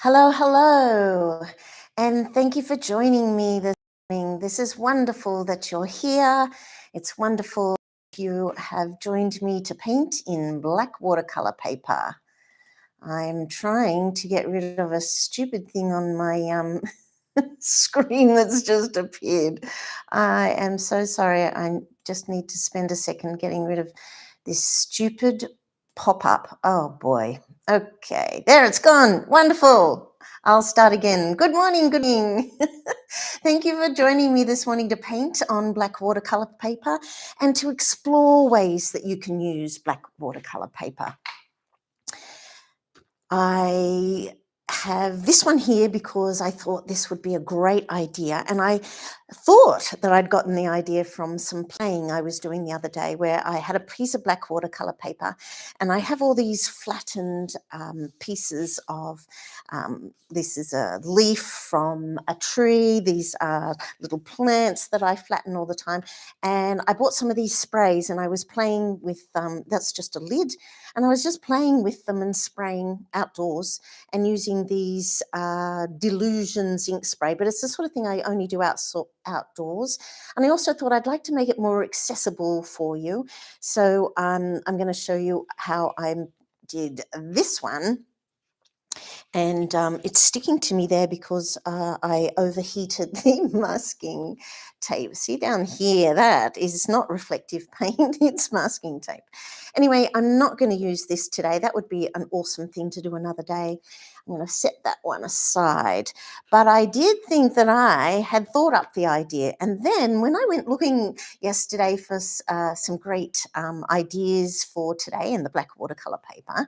Hello, hello, and thank you for joining me this morning. This is wonderful that you're here. It's wonderful you have joined me to paint in black watercolor paper. I'm trying to get rid of a stupid thing on my screen that's just appeared. I am so sorry. I just need to spend a second getting rid of this stupid pop-up. Oh boy. Okay, there it's gone. Wonderful. I'll start again. Good morning, good morning. Thank you for joining me this morning to paint on black watercolor paper and to explore ways that you can use black watercolor paper. I have this one here because I thought this would be a great idea, and I thought that I'd gotten the idea from some playing I was doing the other day where I had a piece of black watercolor paper and I have all these flattened pieces of this is a leaf from a tree, these are little plants that I flatten all the time, and I bought some of these sprays and I was playing with that's just a lid, and I was just playing with them and spraying outdoors and using these Delusions ink spray, but it's the sort of thing I only do outdoors. And I also thought I'd like to make it more accessible for you. So I'm going to show you how I did this one. And it's sticking to me there because I overheated the masking tape. See down here, that is not reflective paint, it's masking tape. Anyway, I'm not going to use this today. That would be an awesome thing to do another day. I'm going to set that one aside. But I did think that I had thought up the idea. And then when I went looking yesterday for some great ideas for today in the black watercolor paper,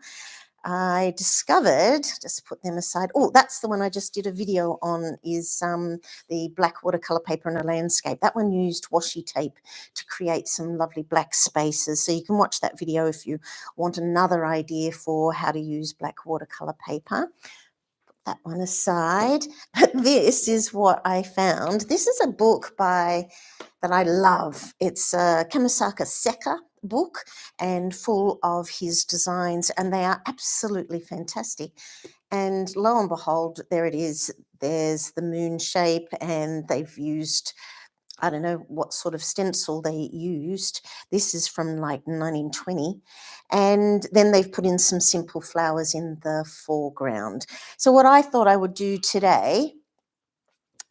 I discovered, just put them aside. Oh, that's the one I just did a video on, is the black watercolor paper in a landscape. That one used washi tape to create some lovely black spaces. So you can watch that video if you want another idea for how to use black watercolor paper. Put that one aside. But this is what I found. This is a book that I love. It's a Kamasaka Seka book and full of his designs, and they are absolutely fantastic. And lo and behold, there it is. There's the moon shape, and they've used, I don't know what sort of stencil they used. This is from like 1920. And then they've put in some simple flowers in the foreground. So what I thought I would do today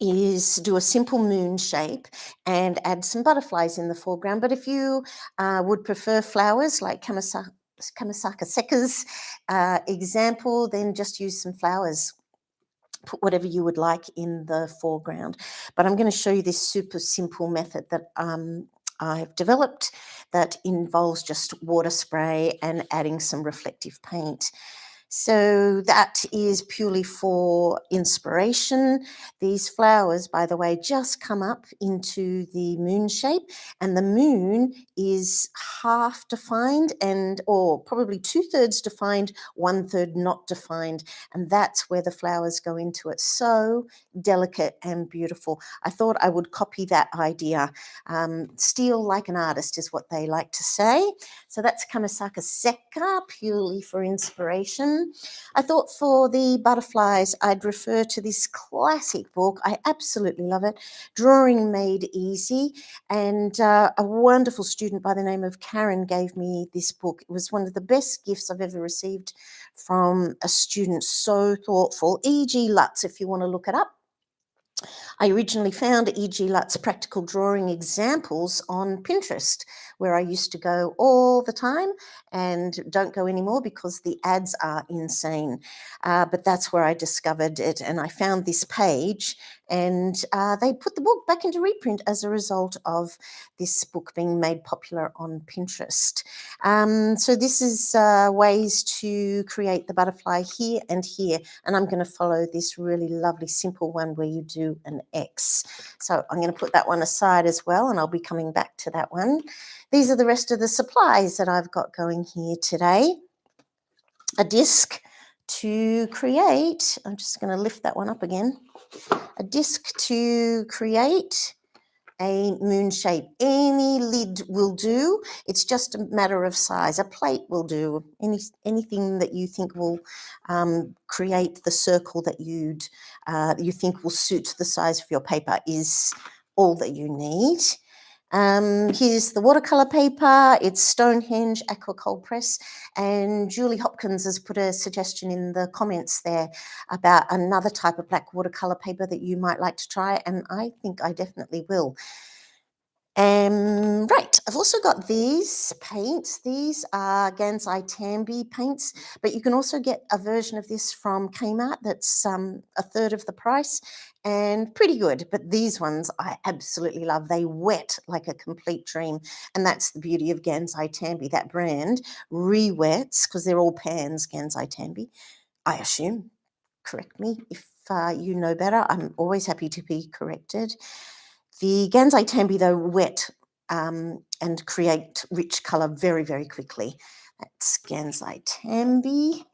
is do a simple moon shape and add some butterflies in the foreground. But if you would prefer flowers like Kamasaka Seka's example, then just use some flowers. Put whatever you would like in the foreground. But I'm going to show you this super simple method that I've developed that involves just water spray and adding some reflective paint. So that is purely for inspiration. These flowers, by the way, just come up into the moon shape, and the moon is half defined or probably 2/3 defined, 1/3 not defined. And that's where the flowers go into it. So delicate and beautiful. I thought I would copy that idea. Steal like an artist is what they like to say. So that's Kamasaka Seka, purely for inspiration. I thought for the butterflies, I'd refer to this classic book. I absolutely love it, Drawing Made Easy. And a wonderful student by the name of Karen gave me this book. It was one of the best gifts I've ever received from a student, so thoughtful. E.G. Lutz, if you want to look it up. I originally found E.G. Lutz practical drawing examples on Pinterest, where I used to go all the time and don't go anymore because the ads are insane. But that's where I discovered it, and I found this page, and they put the book back into reprint as a result of this book being made popular on Pinterest. So this is ways to create the butterfly here and here, and I'm going to follow this really lovely simple one where you do an X. So I'm going to put that one aside as well, and I'll be coming back to that one. These are the rest of the supplies that I've got going here today. A disc to create, I'm just going to lift that one up again. A disc to create a moon shape. Any lid will do. It's just a matter of size. A plate will do. Anything that you think will create the circle that you think will suit the size of your paper is all that you need. Here's the watercolour paper. It's Stonehenge Aqua Cold Press, and Julie Hopkins has put a suggestion in the comments there about another type of black watercolour paper that you might like to try, and I think I definitely will. Right, I've also got these paints. These are Gansai Tambi paints, but you can also get a version of this from Kmart that's a third of the price and pretty good. But these ones I absolutely love. They wet like a complete dream, and that's the beauty of Gansai Tambi. That brand re-wets, because they're all pans, Gansai Tambi, I assume. Correct me if you know better. I'm always happy to be corrected. The Gansai Tambi, though, wet and create rich colour very, very quickly. That's Gansai Tambi.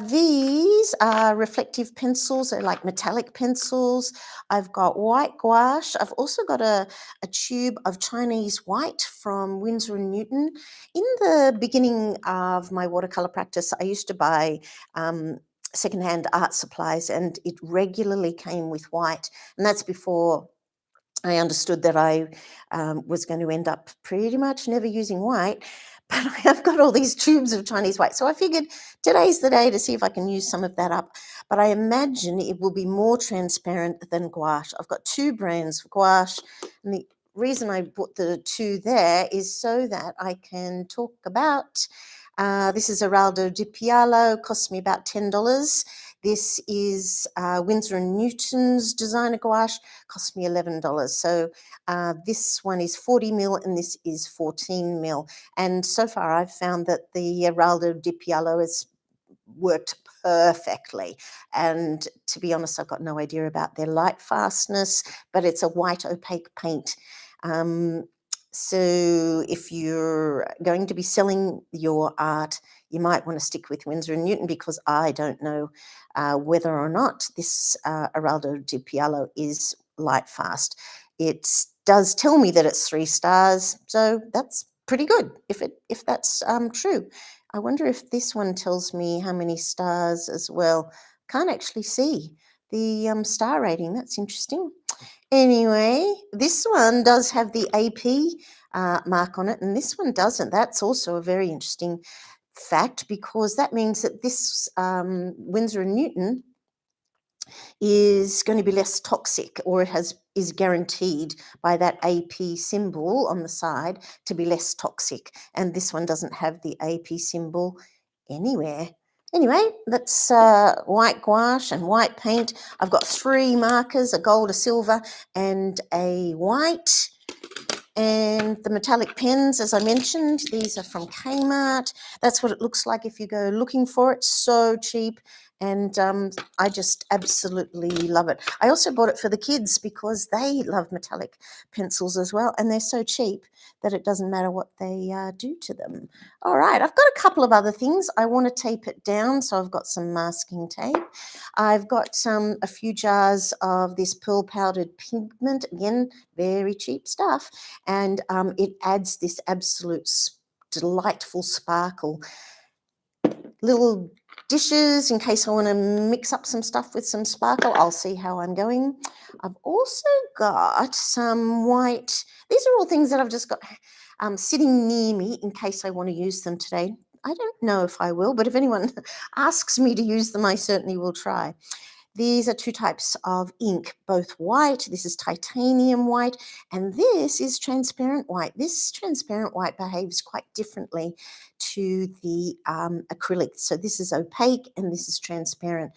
These are reflective pencils. They're like metallic pencils. I've got white gouache. I've also got a tube of Chinese white from Winsor & Newton. In the beginning of my watercolour practice, I used to buy secondhand art supplies, and it regularly came with white. And that's before I understood that I was going to end up pretty much never using white, but I have got all these tubes of Chinese white. So I figured today's the day to see if I can use some of that up. But I imagine it will be more transparent than gouache. I've got two brands of gouache, and the reason I put the two there is so that I can talk about this is Araldo Di Pialo, cost me about $10. This is Winsor & Newton's designer gouache, cost me $11. So this one is 40 mil and this is 14 mil. And so far I've found that the Araldo Di Pialo has worked perfectly. And to be honest, I've got no idea about their light fastness, but it's a white opaque paint. So if you're going to be selling your art, you might want to stick with Winsor & Newton, because I don't know whether or not this Araldo Di Pialo is light fast. It does tell me that it's 3 stars, so that's pretty good if that's true. I wonder if this one tells me how many stars as well. Can't actually see the star rating. That's interesting. Anyway, this one does have the AP mark on it, and this one doesn't. That's also a very interesting fact, because that means that this Winsor & Newton is going to be less toxic, or is guaranteed by that AP symbol on the side to be less toxic. And this one doesn't have the AP symbol anywhere. Anyway, that's white gouache and white paint. I've got 3 markers, a gold, a silver, and a white. And the metallic pens, as I mentioned, these are from Kmart. That's what it looks like if you go looking for it. So cheap. And I just absolutely love it. I also bought it for the kids because they love metallic pencils as well. And they're so cheap that it doesn't matter what they do to them. All right, I've got a couple of other things. I want to tape it down, so I've got some masking tape. I've got a few jars of this pearl powdered pigment. Again, very cheap stuff. And it adds this absolute delightful sparkle. Little dishes in case I want to mix up some stuff with some sparkle. I'll see how I'm going. I've also got some white. These are all things that I've just got sitting near me in case I want to use them today. I don't know if I will, but if anyone asks me to use them, I certainly will try. These are 2 types of ink, both white. This is titanium white, and this is transparent white. This transparent white behaves quite differently to the acrylic. So this is opaque and this is transparent.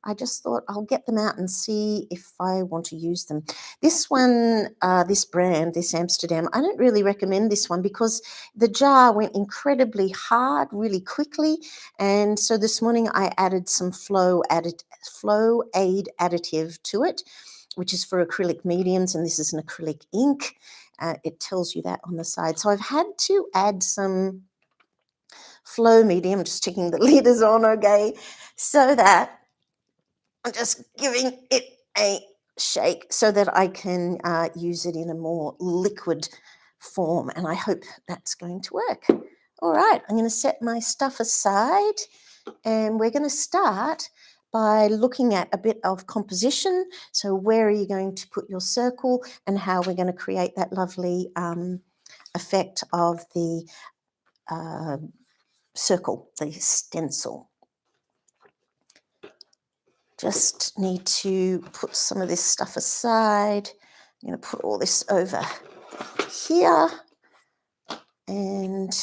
I just thought I'll get them out and see if I want to use them. This one, this brand, this Amsterdam, I don't really recommend this one because the jar went incredibly hard really quickly. And so this morning I added some Flow Aid additive to it, which is for acrylic mediums, and this is an acrylic ink. It tells you that on the side. So I've had to add some Flow medium, just checking the lid is on, okay, so that I'm just giving it a shake so that I can use it in a more liquid form, and I hope that's going to work. All right, I'm going to set my stuff aside, and we're going to start by looking at a bit of composition. So where are you going to put your circle, and how we're going to create that lovely effect of the circle, the stencil. Just need to put some of this stuff aside. I'm going to put all this over here, and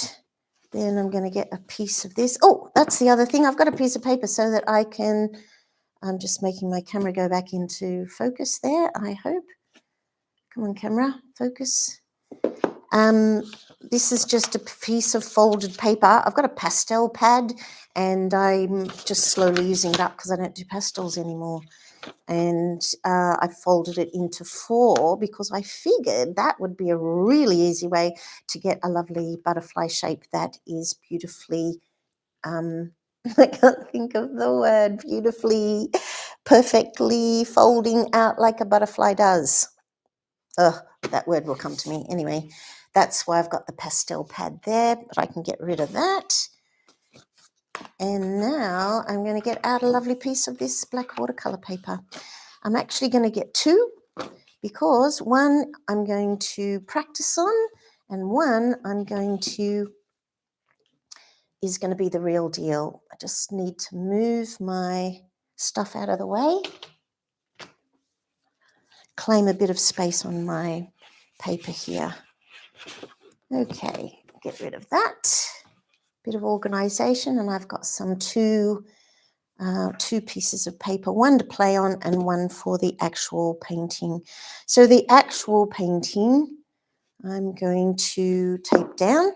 then I'm going to get a piece of this. Oh, that's the other thing. I've got a piece of paper so that I can, I'm just making my camera go back into focus there, I hope. Come on, camera, focus. This is just a piece of folded paper. I've got a pastel pad, and I'm just slowly using it up because I don't do pastels anymore. And I folded it into 4 because I figured that would be a really easy way to get a lovely butterfly shape that is beautifully, I can't think of the word, beautifully, perfectly folding out like a butterfly does. That word will come to me. Anyway, that's why I've got the pastel pad there, but I can get rid of that. And now I'm going to get out a lovely piece of this black watercolour paper. I'm actually going to get 2 because one I'm going to practice on, and one is going to be the real deal. I just need to move my stuff out of the way, claim a bit of space on my paper here. Okay, get rid of that. Bit of organisation, and I've got some two pieces of paper, one to play on and one for the actual painting. So the actual painting I'm going to tape down.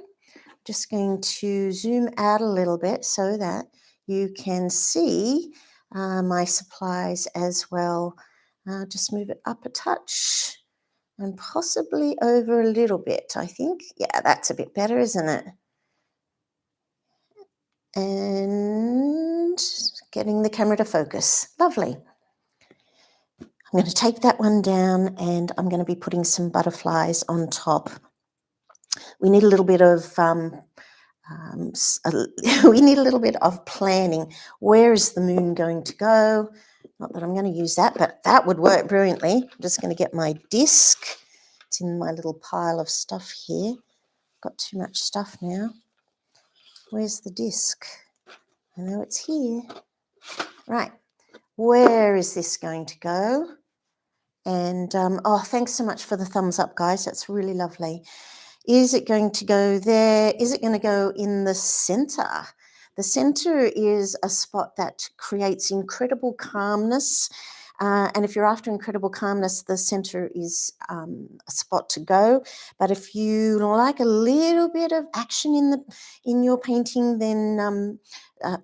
Just going to zoom out a little bit so that you can see my supplies as well. Just move it up a touch and possibly over a little bit, I think. Yeah, that's a bit better, isn't it? And getting the camera to focus. Lovely. I'm going to take that one down, and I'm going to be putting some butterflies on top. We need a little bit of we need a little bit of planning. Where is the moon going to go? Not that I'm going to use that, but that would work brilliantly. I'm just going to get my disc. It's in my little pile of stuff here. Got too much stuff now. Where's the disc? I know it's here. Right. Where is this going to go? And oh, thanks so much for the thumbs up, guys. That's really lovely. Is it going to go there? Is it going to go in the center? The center is a spot that creates incredible calmness. And if you're after incredible calmness, the center is a spot to go. But if you like a little bit of action in your painting, then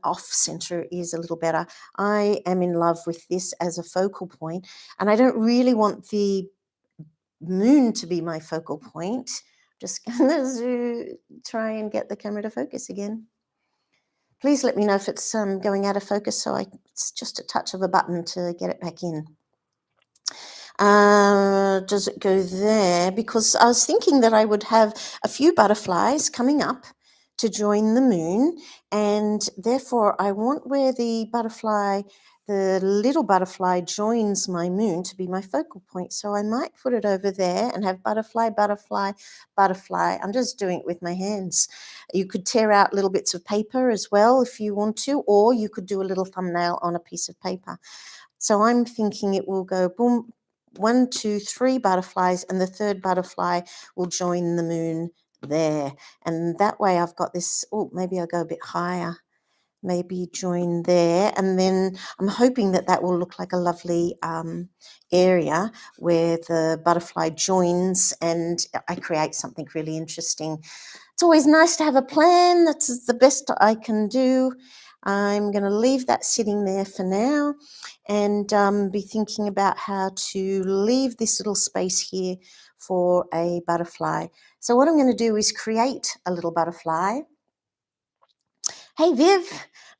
off center is a little better. I am in love with this as a focal point, and I don't really want the moon to be my focal point. Just going to try and get the camera to focus again. Please let me know if it's going out of focus, so it's just a touch of a button to get it back in. Does it go there? Because I was thinking that I would have a few butterflies coming up to join the moon, and therefore I want where the little butterfly joins my moon to be my focal point. So I might put it over there and have butterfly, butterfly, butterfly. I'm just doing it with my hands. You could tear out little bits of paper as well if you want to, or you could do a little thumbnail on a piece of paper. So I'm thinking it will go boom, 1, 2, 3 butterflies, and the third butterfly will join the moon there. And that way I've got this, oh, maybe I'll go a bit higher, maybe join there. And then I'm hoping that will look like a lovely area where the butterfly joins and I create something really interesting. It's always nice to have a plan. That's the best I can do. I'm going to leave that sitting there for now and be thinking about how to leave this little space here for a butterfly. So what I'm going to do is create a little butterfly, Hey, Viv,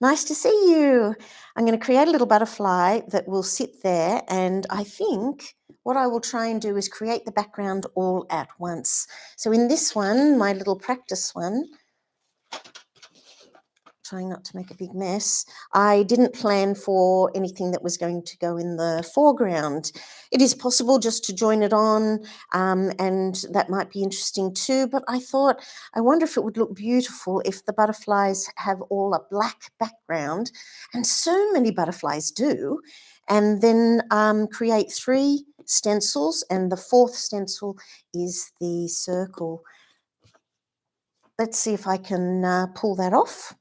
nice to see you. I'm going to create a little butterfly that will sit there, and I think what I will try and do is create the background all at once. So in this one, my little practice one, trying not to make a big mess, I didn't plan for anything that was going to go in the foreground. It is possible just to join it on, and that might be interesting too, but I thought, I wonder if it would look beautiful if the butterflies have all a black background, and so many butterflies do, and then create 3 stencils, and the 4th stencil is the circle. Let's see if I can pull that off.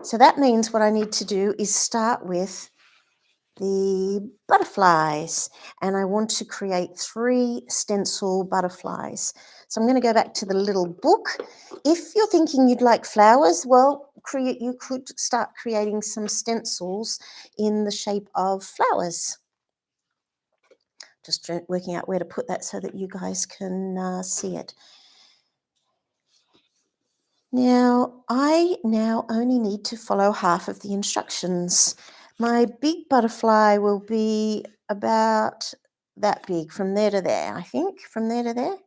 So that means what I need to do is start with the butterflies, and I want to create 3 stencil butterflies. So I'm going to go back to the little book. If you're thinking you'd like flowers, well, you could start creating some stencils in the shape of flowers. Just working out where to put that so that you guys can see it. Now, I only need to follow half of the instructions. My big butterfly will be about that big, from there to there, I think, from there to there.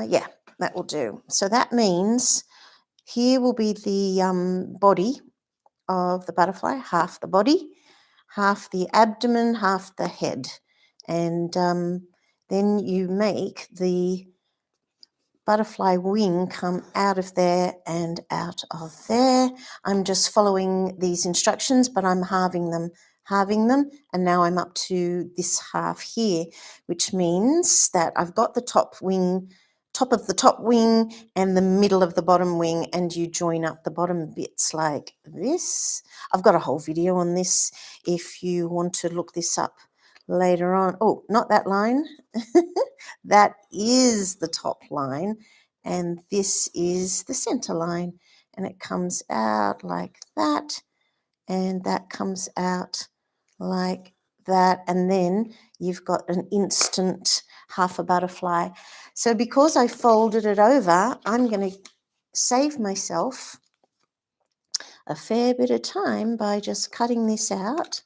Yeah, that will do. So that means here will be the body of the butterfly, half the body, half the abdomen, half the head. And then you make the butterfly wing come out of there and out of there. I'm just following these instructions, but I'm halving them, and now I'm up to this half here, which means that I've got the top of the top wing and the middle of the bottom wing, and you join up the bottom bits like this. I've got a whole video on this if you want to look this up later on. Oh, not that line. That is the top line, and this is the center line, and it comes out like that, and that comes out like that, and then you've got an instant half a butterfly. So because I folded it over, I'm going to save myself a fair bit of time by just cutting this out,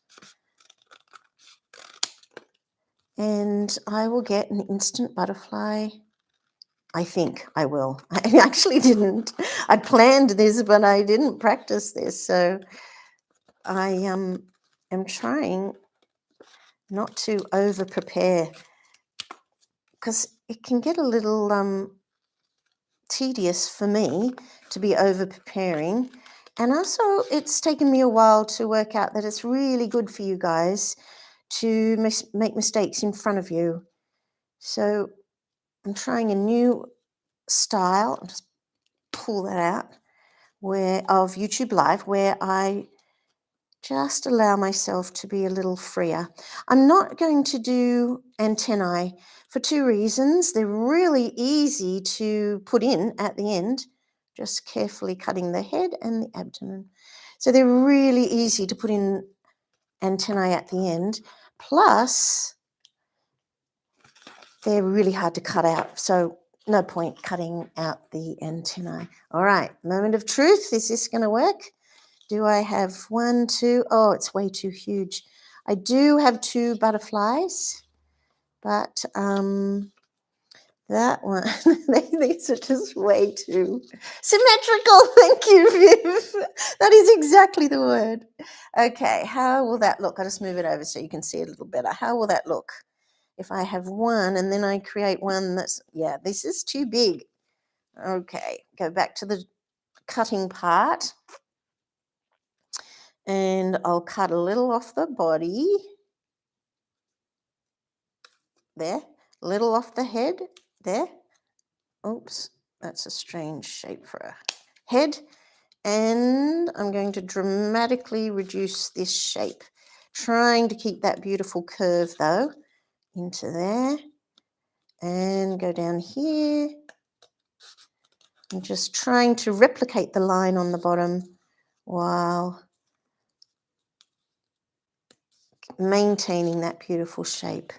and I will get an instant butterfly. I think I will. I actually didn't. I planned this, but I didn't practice this. So I am trying not to over prepare, because it can get a little tedious for me to be over preparing. And also it's taken me a while to work out that it's really good for you guys to make mistakes in front of you. So I'm trying a new style. I'll just pull that out, of YouTube Live, where I just allow myself to be a little freer. I'm not going to do antennae for 2 reasons. They're really easy to put in at the end, just carefully cutting the head and the abdomen. So they're really easy to put in antennae at the end. Plus, they're really hard to cut out. So no point cutting out the antennae. All right, moment of truth. Is this going to work? Do I have 1, 2? Oh, it's way too huge. I do have 2 butterflies, but that one, these are just way too symmetrical. Thank you, Viv. That is exactly the word. Okay, how will that look? I'll just move it over so you can see it a little better. How will that look if I have one and then I create one that's, yeah, this is too big. Okay, go back to the cutting part. And I'll cut a little off the body, there, a little off the head, there. Oops, that's a strange shape for a head. And I'm going to dramatically reduce this shape, trying to keep that beautiful curve though, into there, and go down here. I'm just trying to replicate the line on the bottom while maintaining that beautiful shape.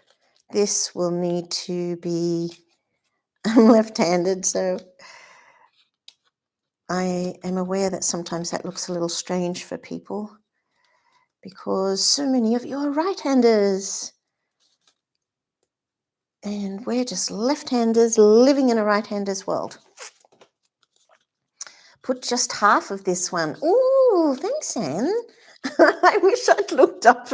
This will need to be, I'm left-handed, so I am aware that sometimes that looks a little strange for people because so many of you are right-handers. And we're just left-handers living in a right-handers world. Put just half of this one. Ooh, thanks, Anne. I wish I'd looked up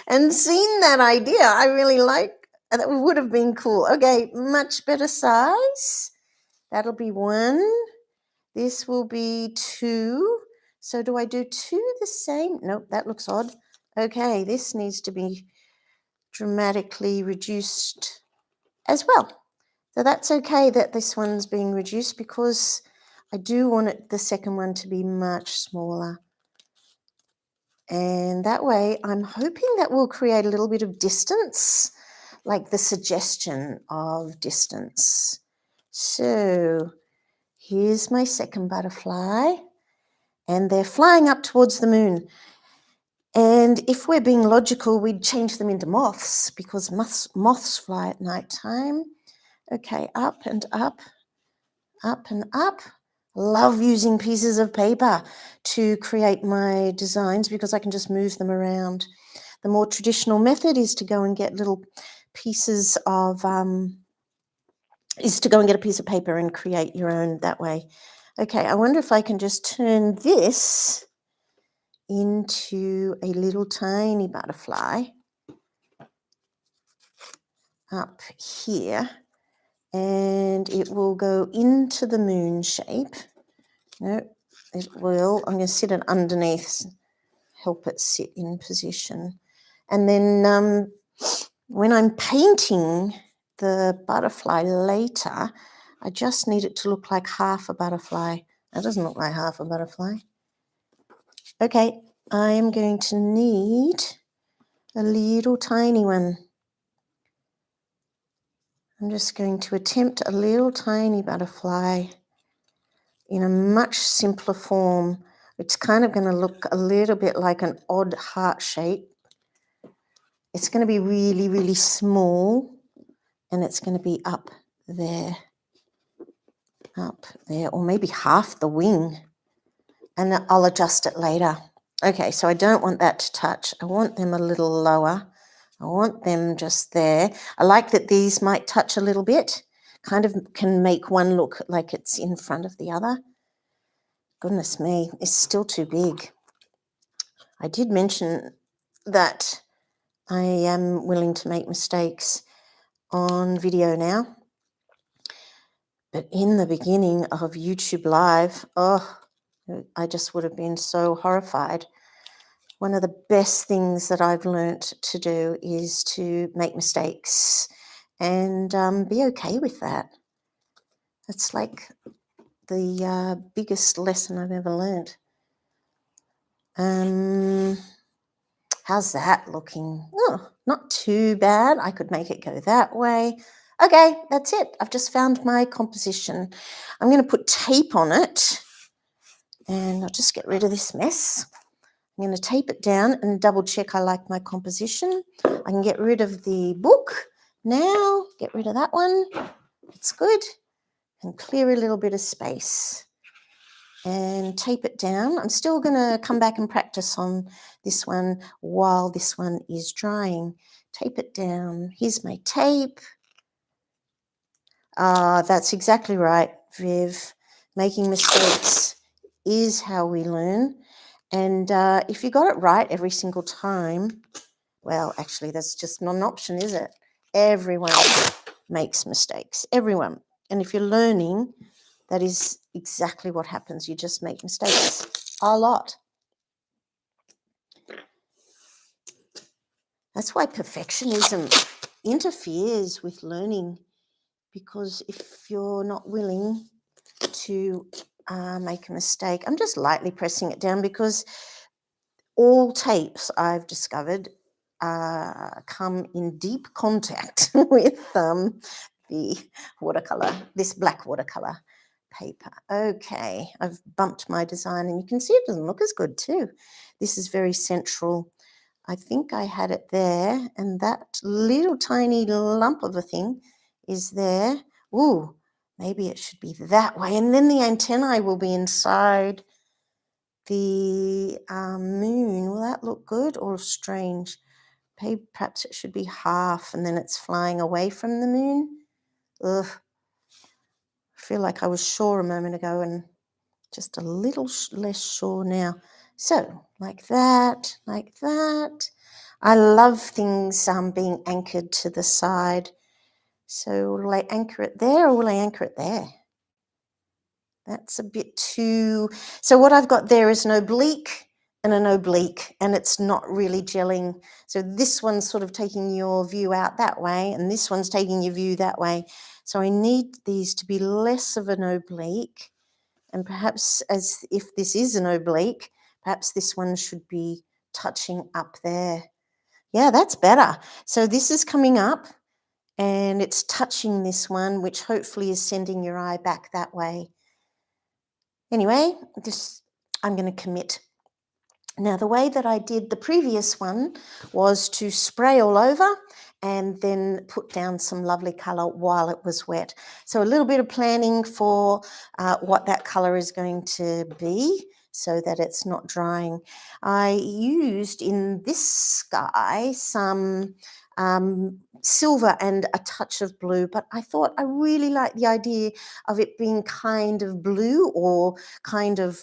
and seen that idea. I really like that. Would have been cool. Okay, much better size. That'll be 1. This will be 2. So do I do 2 the same? Nope, that looks odd. Okay, this needs to be dramatically reduced as well. So that's okay that this one's being reduced because I do want the second one to be much smaller. And that way I'm hoping that will create a little bit of distance, like the suggestion of distance. So here's my second butterfly, and they're flying up towards the moon. And if we're being logical, we'd change them into moths because moths fly at night time. Okay, up and up. Up and up. Love using pieces of paper to create my designs because I can just move them around. The more traditional method is to go and get little pieces of, is to go and get a piece of paper and create your own that way. Okay, I wonder if I can just turn this into a little tiny butterfly up here, and it will go into the moon shape. No, it will. I'm going to sit it underneath, help it sit in position. And then when I'm painting the butterfly later, I just need it to look like half a butterfly. That doesn't look like half a butterfly. Okay, I am going to need a little tiny one. I'm just going to attempt a little tiny butterfly in a much simpler form. It's kind of going to look a little bit like an odd heart shape. It's going to be really, really small, and it's going to be up there, or maybe half the wing, and I'll adjust it later. Okay, so I don't want that to touch. I want them a little lower. I want them just there. I like that these might touch a little bit, kind of can make one look like it's in front of the other. Goodness me, it's still too big. I did mention that I am willing to make mistakes on video now. But in the beginning of YouTube Live, I just would have been so horrified. One of the best things that I've learnt to do is to make mistakes and be okay with that. It's like the biggest lesson I've ever learnt. How's that looking? Oh, not too bad. I could make it go that way. Okay, that's it. I've just found my composition. I'm going to put tape on it, and I'll just get rid of this mess. I'm going to tape it down and double check I like my composition. I can get rid of the book now, get rid of that one. It's good. And clear a little bit of space and tape it down. I'm still going to come back and practice on this one while this one is drying. Tape it down. Here's my tape. That's exactly right, Viv. Making mistakes is how we learn. And if you got it right every single time, well, actually, that's just not an option, is it? Everyone makes mistakes, everyone. And if you're learning, that is exactly what happens. You just make mistakes a lot. That's why perfectionism interferes with learning, because if you're not willing to make a mistake, I'm just lightly pressing it down because all tapes I've discovered come in deep contact with the watercolour, this black watercolour paper. Okay, I've bumped my design and you can see it doesn't look as good too. This is very central. I think I had it there, and that little tiny lump of a thing is there. Ooh, Maybe it should be that way. And then the antennae will be inside the moon. Will that look good or strange? Perhaps it should be half and then it's flying away from the moon. Ugh. I feel like I was sure a moment ago and just a little less sure now. So like that, like that. I love things being anchored to the side. So will I anchor it there or will I anchor it there? That's a bit too... So what I've got there is an oblique and an oblique, and it's not really gelling. So this one's sort of taking your view out that way, and this one's taking your view that way. So I need these to be less of an oblique, and perhaps as if this is an oblique, perhaps this one should be touching up there. Yeah, that's better. So this is coming up, and it's touching this one, which hopefully is sending your eye back that way. Anyway, I'm going to commit. Now, the way that I did the previous one was to spray all over and then put down some lovely colour while it was wet. So a little bit of planning for what that colour is going to be so that it's not drying. I used in this sky some silver and a touch of blue, but I thought I really liked the idea of it being kind of blue or kind of,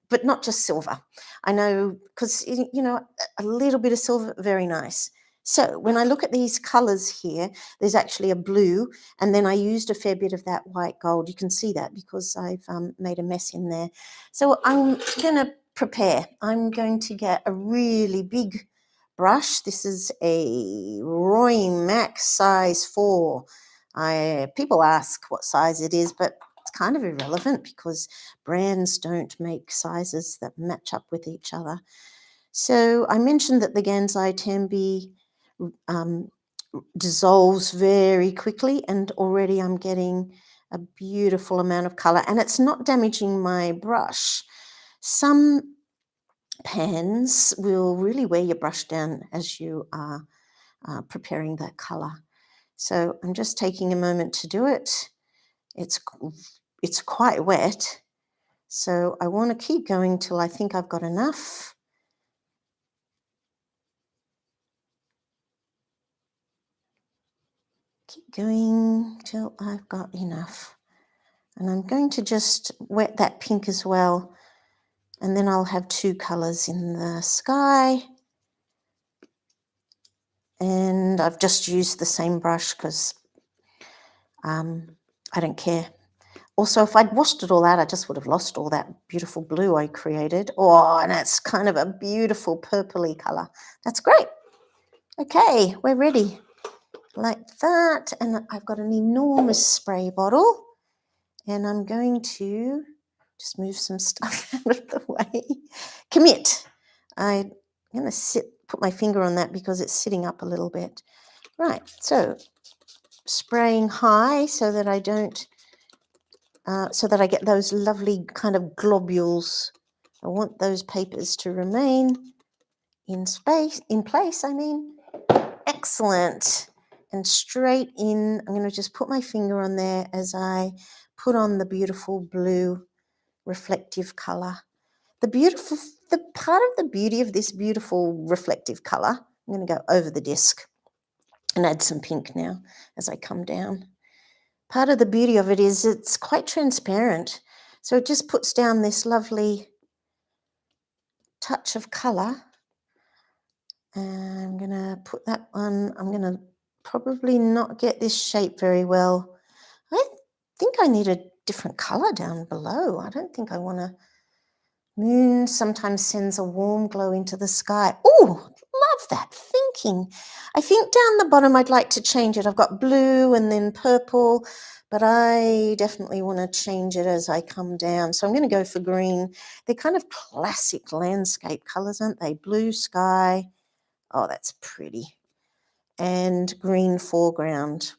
but not just silver. I know, because, you know, a little bit of silver, very nice. So when I look at these colours here, there's actually a blue, and then I used a fair bit of that white gold. You can see that because I've made a mess in there. So I'm going to prepare. I'm going to get a really big brush. This is a Roy Mac size 4. People ask what size it is, but it's kind of irrelevant because brands don't make sizes that match up with each other. So I mentioned that the Gansai Tambi dissolves very quickly, and already I'm getting a beautiful amount of colour, and it's not damaging my brush. Some pans will really wear your brush down as you are preparing that colour. So I'm just taking a moment to do it. It's quite wet, so I want to keep going till I think I've got enough. Keep going till I've got enough. And I'm going to just wet that pink as well, and then I'll have 2 colours in the sky. And I've just used the same brush because I don't care. Also, if I'd washed it all out, I just would have lost all that beautiful blue I created. Oh, and that's kind of a beautiful purpley colour. That's great. Okay, we're ready. Like that. And I've got an enormous spray bottle. And I'm going to just move some stuff out of the way. Commit. I'm going to put my finger on that because it's sitting up a little bit. Right, so spraying high so that I don't... so that I get those lovely kind of globules. I want those papers to remain in place. Excellent. And straight in, I'm going to just put my finger on there as I put on the beautiful blue reflective colour. The part of the beauty of this beautiful reflective colour, I'm going to go over the disc and add some pink now as I come down. Part of the beauty of it is it's quite transparent. So it just puts down this lovely touch of colour. And I'm going to put that one, I'm going to probably not get this shape very well. I think I need a different colour down below. I don't think I want to... Moon sometimes sends a warm glow into the sky. Oh, love that thinking. I think down the bottom I'd like to change it. I've got blue and then purple, but I definitely want to change it as I come down. So I'm going to go for green. They're kind of classic landscape colours, aren't they? Blue sky. Oh, that's pretty. And green foreground.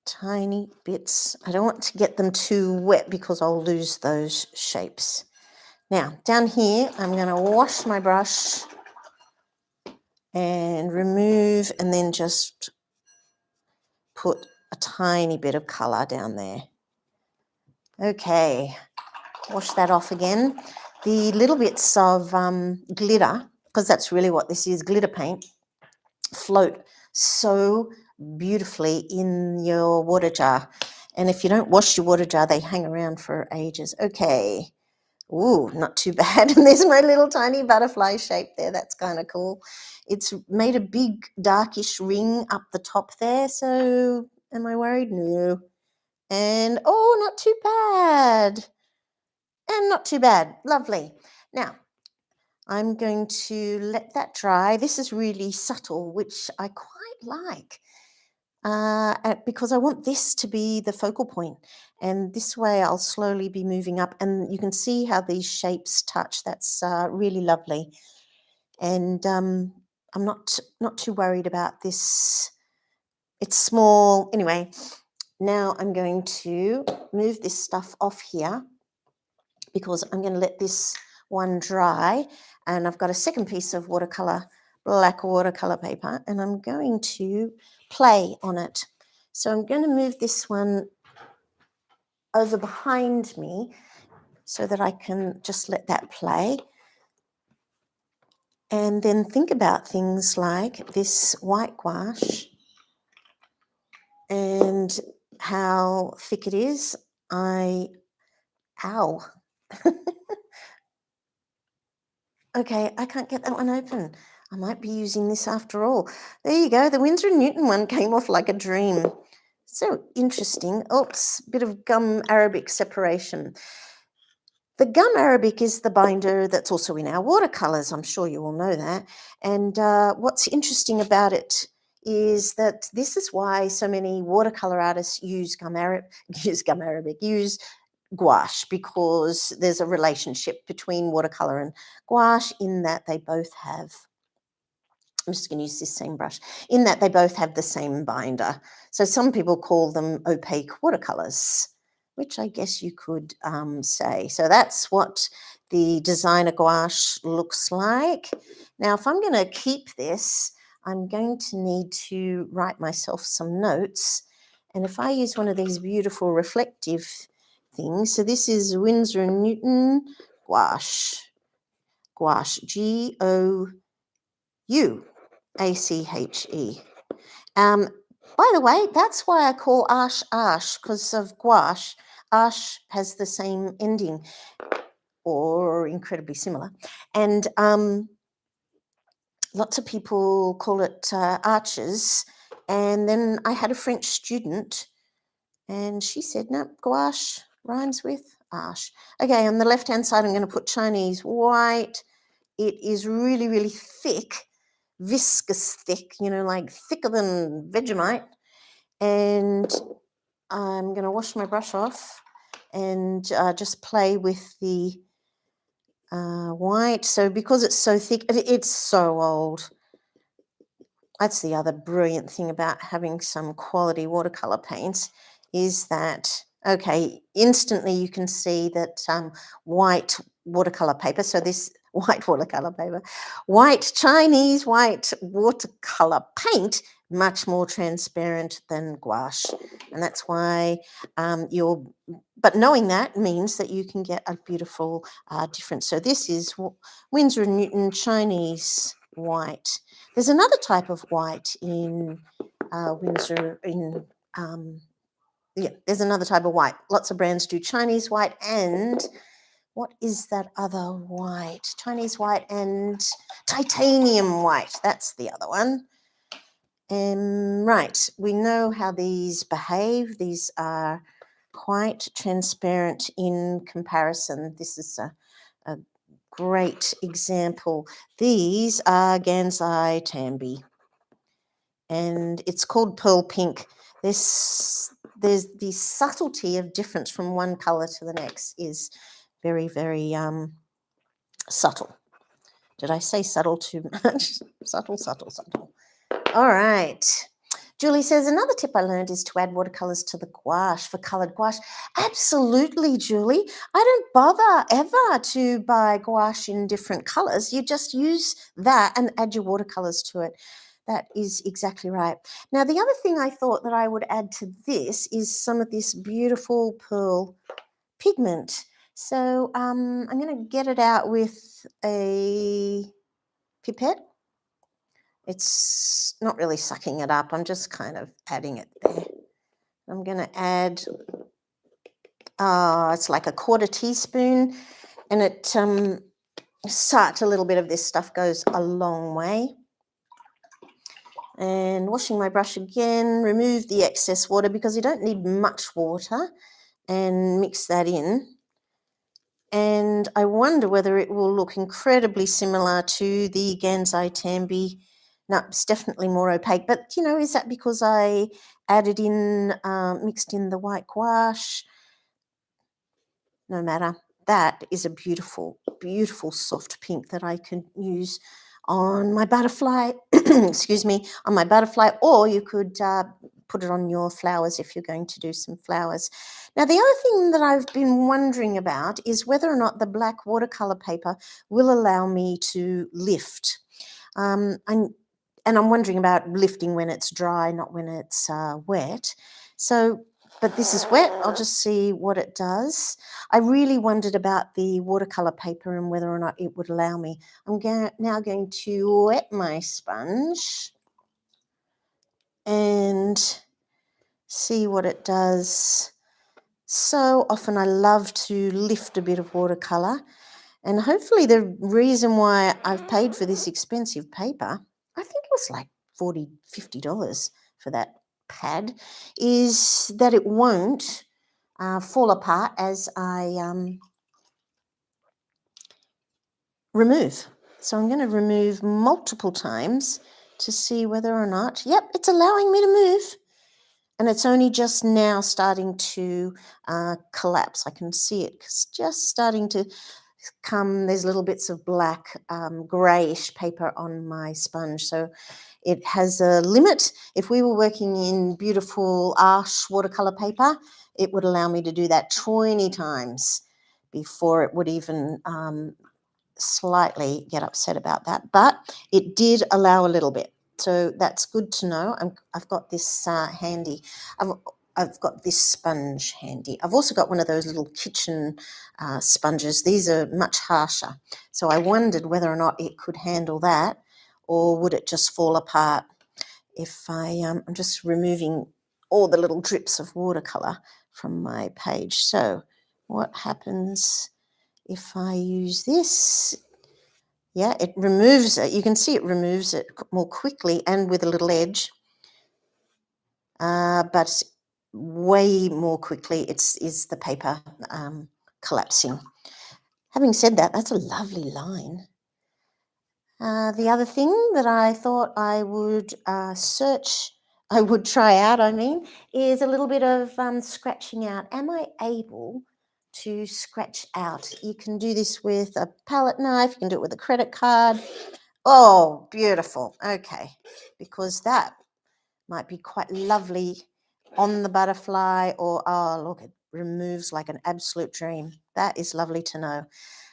Tiny bits. I don't want to get them too wet because I'll lose those shapes. Now, down here, I'm going to wash my brush and remove and then just put a tiny bit of colour down there. Okay, wash that off again. The little bits of glitter, because that's really what this is, glitter paint, float so beautifully in your water jar. And if you don't wash your water jar, they hang around for ages. Okay. Ooh, not too bad. And there's my little tiny butterfly shape there. That's kind of cool. It's made a big darkish ring up the top there. So am I worried? No. And oh, not too bad. And not too bad. Lovely. Now, I'm going to let that dry. This is really subtle, which I quite like. Because I want this to be the focal point, and this way I'll slowly be moving up, and you can see how these shapes touch. That's really lovely, and I'm not too worried about this. It's small anyway. Now I'm going to move this stuff off here because I'm going to let this one dry, and I've got a second piece of black watercolor paper, and I'm going to play on it. So I'm going to move this one over behind me so that I can just let that play. And then think about things like this white gouache and how thick it is. Ow. Okay, I can't get that one open. I might be using this after all. There you go. The Winsor & Newton one came off like a dream. So interesting. Oops, bit of gum arabic separation. The gum arabic is the binder that's also in our watercolors. I'm sure you all know that. And what's interesting about it is that this is why so many watercolor artists use use gouache, because there's a relationship between watercolor and gouache in that they both have, I'm just going to use this same brush, in that they both have the same binder. So some people call them opaque watercolors, which I guess you could say. So that's what the designer gouache looks like. Now, if I'm going to keep this, I'm going to need to write myself some notes. And if I use one of these beautiful reflective things, so this is Winsor & Newton gouache, Gouache. By the way, that's why I call ash, because of gouache. Ash has the same ending, or incredibly similar. And lots of people call it arches. And then I had a French student, and she said, no, gouache rhymes with ash. Okay, on the left-hand side, I'm going to put Chinese white. It is really, really thick, viscous thick, like thicker than Vegemite. And I'm going to wash my brush off and just play with the white. So because it's so thick, it's so old. That's the other brilliant thing about having some quality watercolor paints, is that, okay, instantly you can see that white watercolor paper, so this white watercolor paper, Chinese white watercolor paint, much more transparent than gouache. And that's why but knowing that means that you can get a beautiful difference. So this is Winsor & Newton Chinese white. There's another type of white in Winsor, there's another type of white. Lots of brands do Chinese white, and what is that other white? Chinese white and titanium white. That's the other one. Right, we know how these behave. These are quite transparent in comparison. This is a great example. These are Gansai Tambi, and it's called Pearl Pink. There's the subtlety of difference from one color to the next is very, very subtle. Did I say subtle too much? Subtle. All right. Julie says, another tip I learned is to add watercolors to the gouache for colored gouache. Absolutely, Julie. I don't bother ever to buy gouache in different colors. You just use that and add your watercolors to it. That is exactly right. Now, the other thing I thought that I would add to this is some of this beautiful pearl pigment. So I'm going to get it out with a pipette. It's not really sucking it up. I'm just kind of adding it there. I'm going to add, it's like a quarter teaspoon, and it such a little bit of this stuff goes a long way. And washing my brush again, remove the excess water because you don't need much water, and mix that in. And I wonder whether it will look incredibly similar to the Gansai Tambi. No, it's definitely more opaque, but is that because I added in, mixed in the white gouache? No matter. That is a beautiful, beautiful soft pink that I can use on my butterfly, excuse me, on my butterfly, or you could put it on your flowers if you're going to do some flowers. Now, the other thing that I've been wondering about is whether or not the black watercolour paper will allow me to lift. And I'm wondering about lifting when it's dry, not when it's wet. But this is wet. I'll just see what it does. I really wondered about the watercolour paper and whether or not it would allow me. I'm now going to wet my sponge and see what it does. So often I love to lift a bit of watercolour, and hopefully the reason why I've paid for this expensive paper, I think it was like $40, $50 for that pad, is that it won't fall apart as I remove. So I'm going to remove multiple times to see whether or not, yep, it's allowing me to move. And it's only just now starting to collapse. I can see it just starting to come. There's little bits of black, greyish paper on my sponge. So it has a limit. If we were working in beautiful Arches watercolour paper, it would allow me to do that 20 times before it would even slightly get upset about that. But it did allow a little bit. So that's good to know. I've got this handy. I've got this sponge handy. I've also got one of those little kitchen sponges. These are much harsher. So I wondered whether or not it could handle that, or would it just fall apart if I'm just removing all the little drips of watercolour from my page. So what happens if I use this? Yeah, it removes it. You can see it removes it more quickly and with a little edge, but way more quickly is the paper collapsing. Having said that, that's a lovely line. The other thing that I thought I would try out, is a little bit of scratching out. Am I able to scratch out? You can do this with a palette knife, you can do it with a credit card. Oh, beautiful. Okay, because that might be quite lovely on the butterfly, or, oh, look, it removes like an absolute dream. That is lovely to know.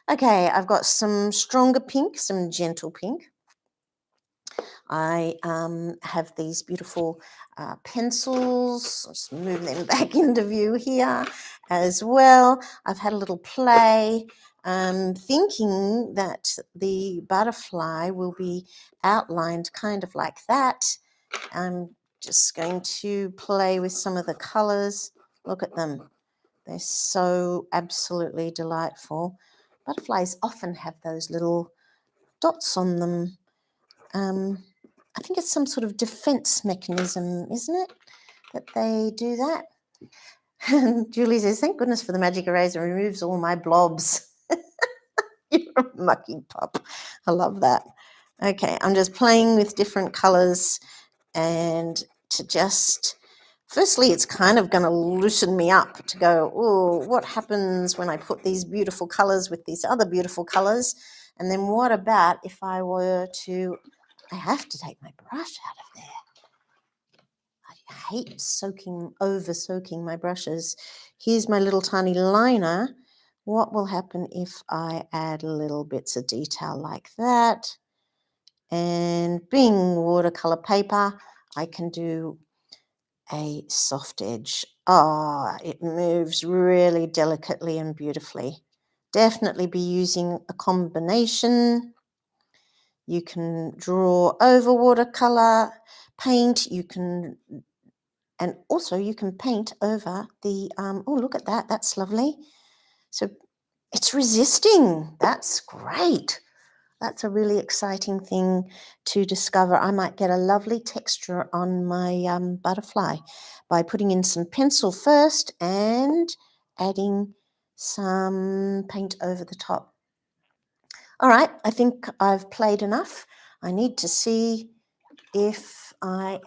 Okay, I've got some stronger pink, some gentle pink. I have these beautiful pencils. I'll just move them back into view here as well. I've had a little play, thinking that the butterfly will be outlined kind of like that. I'm just going to play with some of the colours. Look at them. They're so absolutely delightful. Butterflies often have those little dots on them. I think it's some sort of defense mechanism, isn't it, that they do that? And Julie says, thank goodness for the magic eraser, it removes all my blobs. You're a mucky pup. I love that. Okay, I'm just playing with different colours, and to just, firstly, it's kind of going to loosen me up to go, oh, what happens when I put these beautiful colours with these other beautiful colours? And then what about if I were to, I have to take my brush out of there. I hate over soaking my brushes. Here's my little tiny liner. What will happen if I add little bits of detail like that? And being watercolour paper, I can do a soft edge. Oh, it moves really delicately and beautifully. Definitely be using a combination. You can draw over watercolour paint. And also you can paint over the, oh, look at that. That's lovely. So it's resisting. That's great. That's a really exciting thing to discover. I might get a lovely texture on my butterfly by putting in some pencil first and adding some paint over the top. All right, I think I've played enough. I need to see if my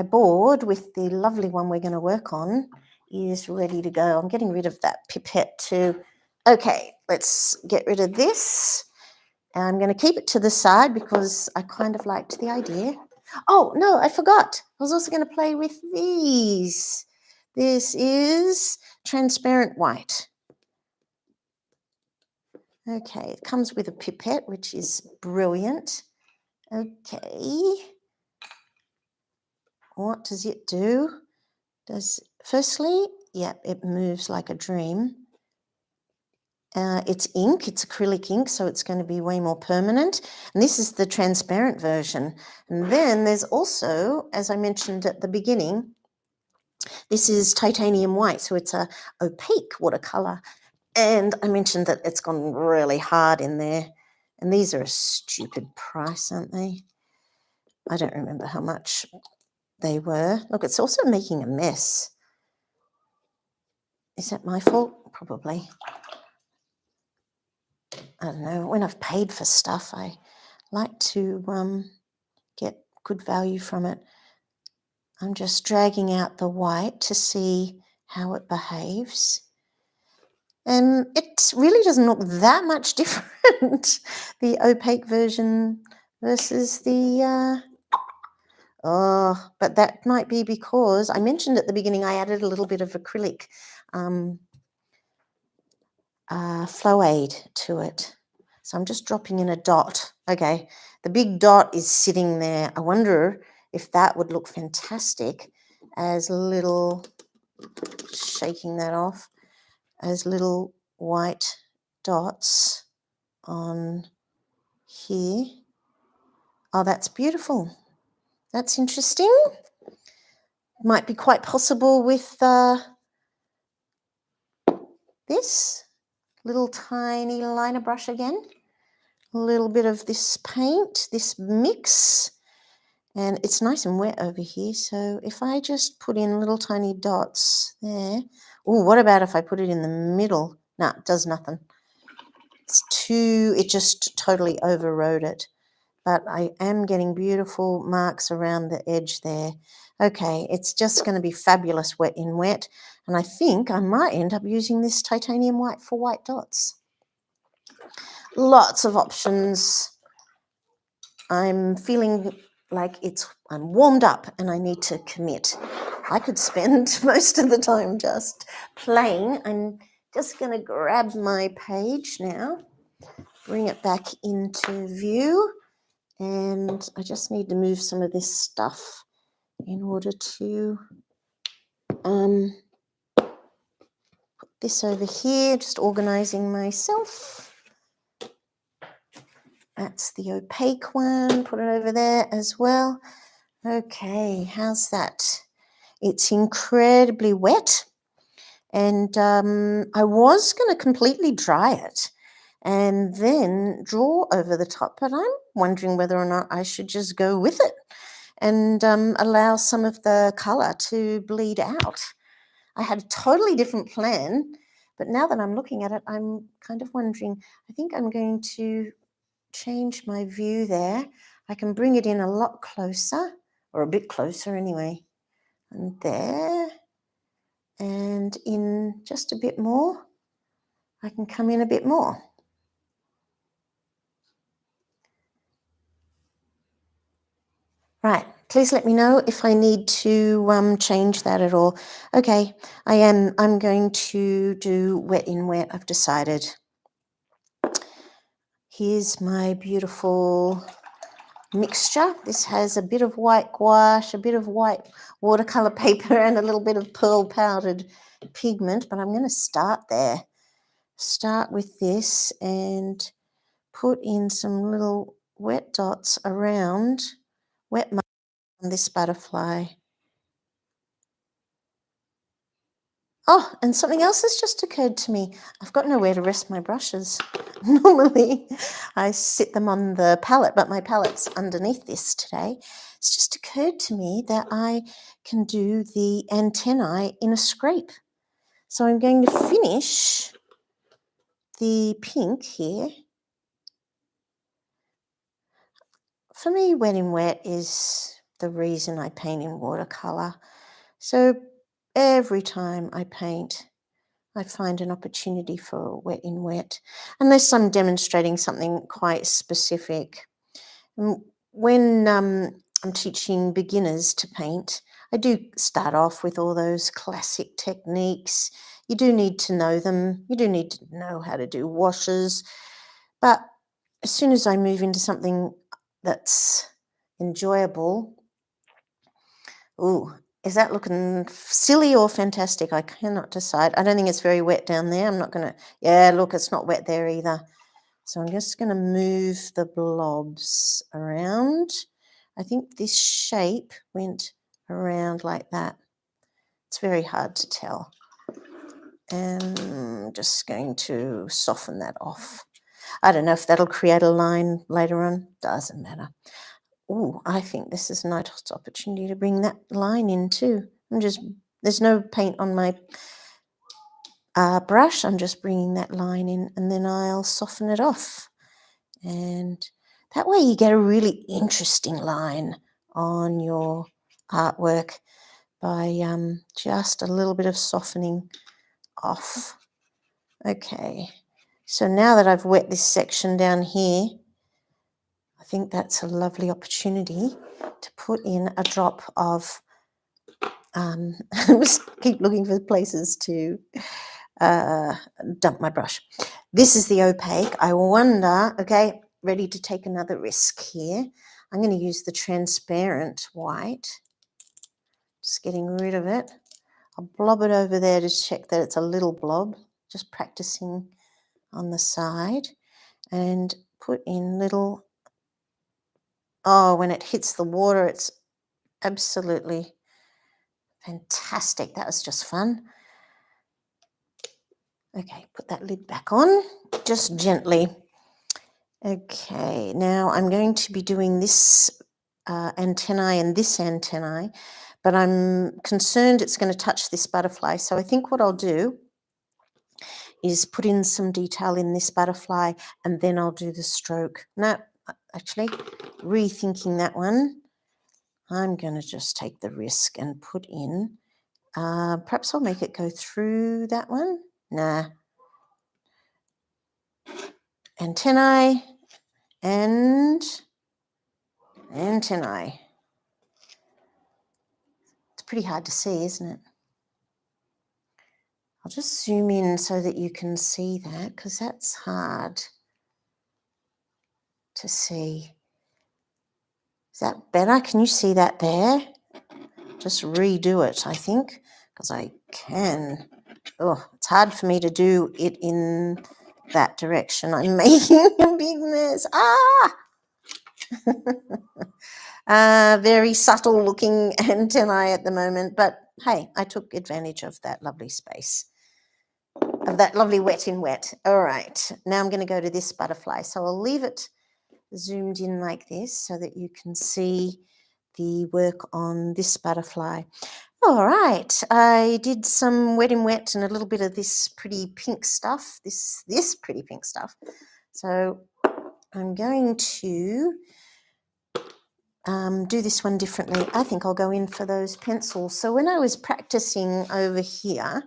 board with the lovely one we're going to work on is ready to go. I'm getting rid of that pipette too. Okay, let's get rid of this. And I'm going to keep it to the side because I kind of liked the idea. Oh, no, I forgot. I was also going to play with these. This is transparent white. Okay, it comes with a pipette, which is brilliant. Okay. What does it do? Firstly, yeah, it moves like a dream. It's ink, it's acrylic ink, so it's going to be way more permanent. And this is the transparent version. And then there's also, as I mentioned at the beginning, this is titanium white, so it's a opaque watercolor. And I mentioned that it's gone really hard in there. And these are a stupid price, aren't they? I don't remember how much they were. Look, it's also making a mess. Is that my fault? Probably. I don't know. When I've paid for stuff, I like to get good value from it. I'm just dragging out the white to see how it behaves. And it really doesn't look that much different, the opaque version versus the, but that might be because I mentioned at the beginning I added a little bit of acrylic flow aid to it. So I'm just dropping in a dot. Okay, the big dot is sitting there. I wonder if that would look fantastic as little, shaking that off, as little white dots on here. Oh, that's beautiful. That's interesting. Might be quite possible with this little tiny liner brush again. A little bit of this paint, this mix, and it's nice and wet over here. So if I just put in little tiny dots there. Oh, what about if I put it in the middle? No, it does nothing. It just totally overrode it. But I am getting beautiful marks around the edge there. Okay, it's just going to be fabulous wet in wet. And I think I might end up using this titanium white for white dots. Lots of options. I'm feeling like I'm warmed up and I need to commit. I could spend most of the time just playing. I'm just going to grab my page now, bring it back into view, and I just need to move some of this stuff in order to put this over here, just organizing myself. That's the opaque one, put it over there as well. Okay, how's that? It's incredibly wet, and I was going to completely dry it and then draw over the top, but I'm wondering whether or not I should just go with it and allow some of the colour to bleed out. I had a totally different plan, but now that I'm looking at it, I'm kind of wondering, I think I'm going to change my view there. I can bring it in a lot closer, or a bit closer anyway, and there, and in just a bit more. I can come in a bit more. Right, please let me know if I need to change that at all. Okay, I'm going to do wet in wet, I've decided. Here's my beautiful mixture. This has a bit of white gouache, a bit of white watercolour paper, and a little bit of pearl powdered pigment, but I'm going to start there. Start with this and put in some little wet dots around, wet mark on this butterfly. Oh, and something else has just occurred to me. I've got nowhere to rest my brushes. Normally I sit them on the palette, but my palette's underneath this today. It's just occurred to me that I can do the antennae in a scrape. So I'm going to finish the pink here. For me, wet in wet is the reason I paint in watercolour. So every time I paint, I find an opportunity for wet in wet, unless I'm demonstrating something quite specific. When I'm teaching beginners to paint, I do start off with all those classic techniques. You do need to know them. You do need to know how to do washes. But as soon as I move into something that's enjoyable, ooh, is that looking silly or fantastic? I cannot decide. I don't think it's very wet down there. I'm not going to, yeah, look, it's not wet there either. So I'm just going to move the blobs around. I think this shape went around like that. It's very hard to tell. And I'm just going to soften that off. I don't know if that'll create a line later on. Doesn't matter. Oh, I think this is a nice opportunity to bring that line in too. There's no paint on my brush. I'm just bringing that line in, and then I'll soften it off. And that way you get a really interesting line on your artwork by just a little bit of softening off. Okay, so now that I've wet this section down here, I think that's a lovely opportunity to put in a drop of, I just keep looking for places to dump my brush. This is the opaque. I wonder, okay, ready to take another risk here. I'm going to use the transparent white, just getting rid of it. I'll blob it over there to check that it's a little blob, just practicing on the side, and put in little, oh, when it hits the water, it's absolutely fantastic. That was just fun. Okay, put that lid back on, just gently. Okay, now I'm going to be doing this antennae and this antennae, but I'm concerned it's going to touch this butterfly. So I think what I'll do is put in some detail in this butterfly, and then I'll do the stroke. No, actually, rethinking that one, I'm going to just take the risk and put in, perhaps I'll make it go through that one. Nah. Antennae and antennae. It's pretty hard to see, isn't it? I'll just zoom in so that you can see that, because that's hard to see. Is that better? Can you see that there? Just redo it, I think, because I can. Oh, it's hard for me to do it in that direction. I'm making a big mess. Very subtle looking antennae at the moment, but hey, I took advantage of that lovely space, of that lovely wet in wet. All right, now I'm going to go to this butterfly. So I'll leave it zoomed in like this so that you can see the work on this butterfly. All right, I did some wet in wet and a little bit of this pretty pink stuff, this pretty pink stuff. So I'm going to do this one differently. I think I'll go in for those pencils. So when I was practicing over here,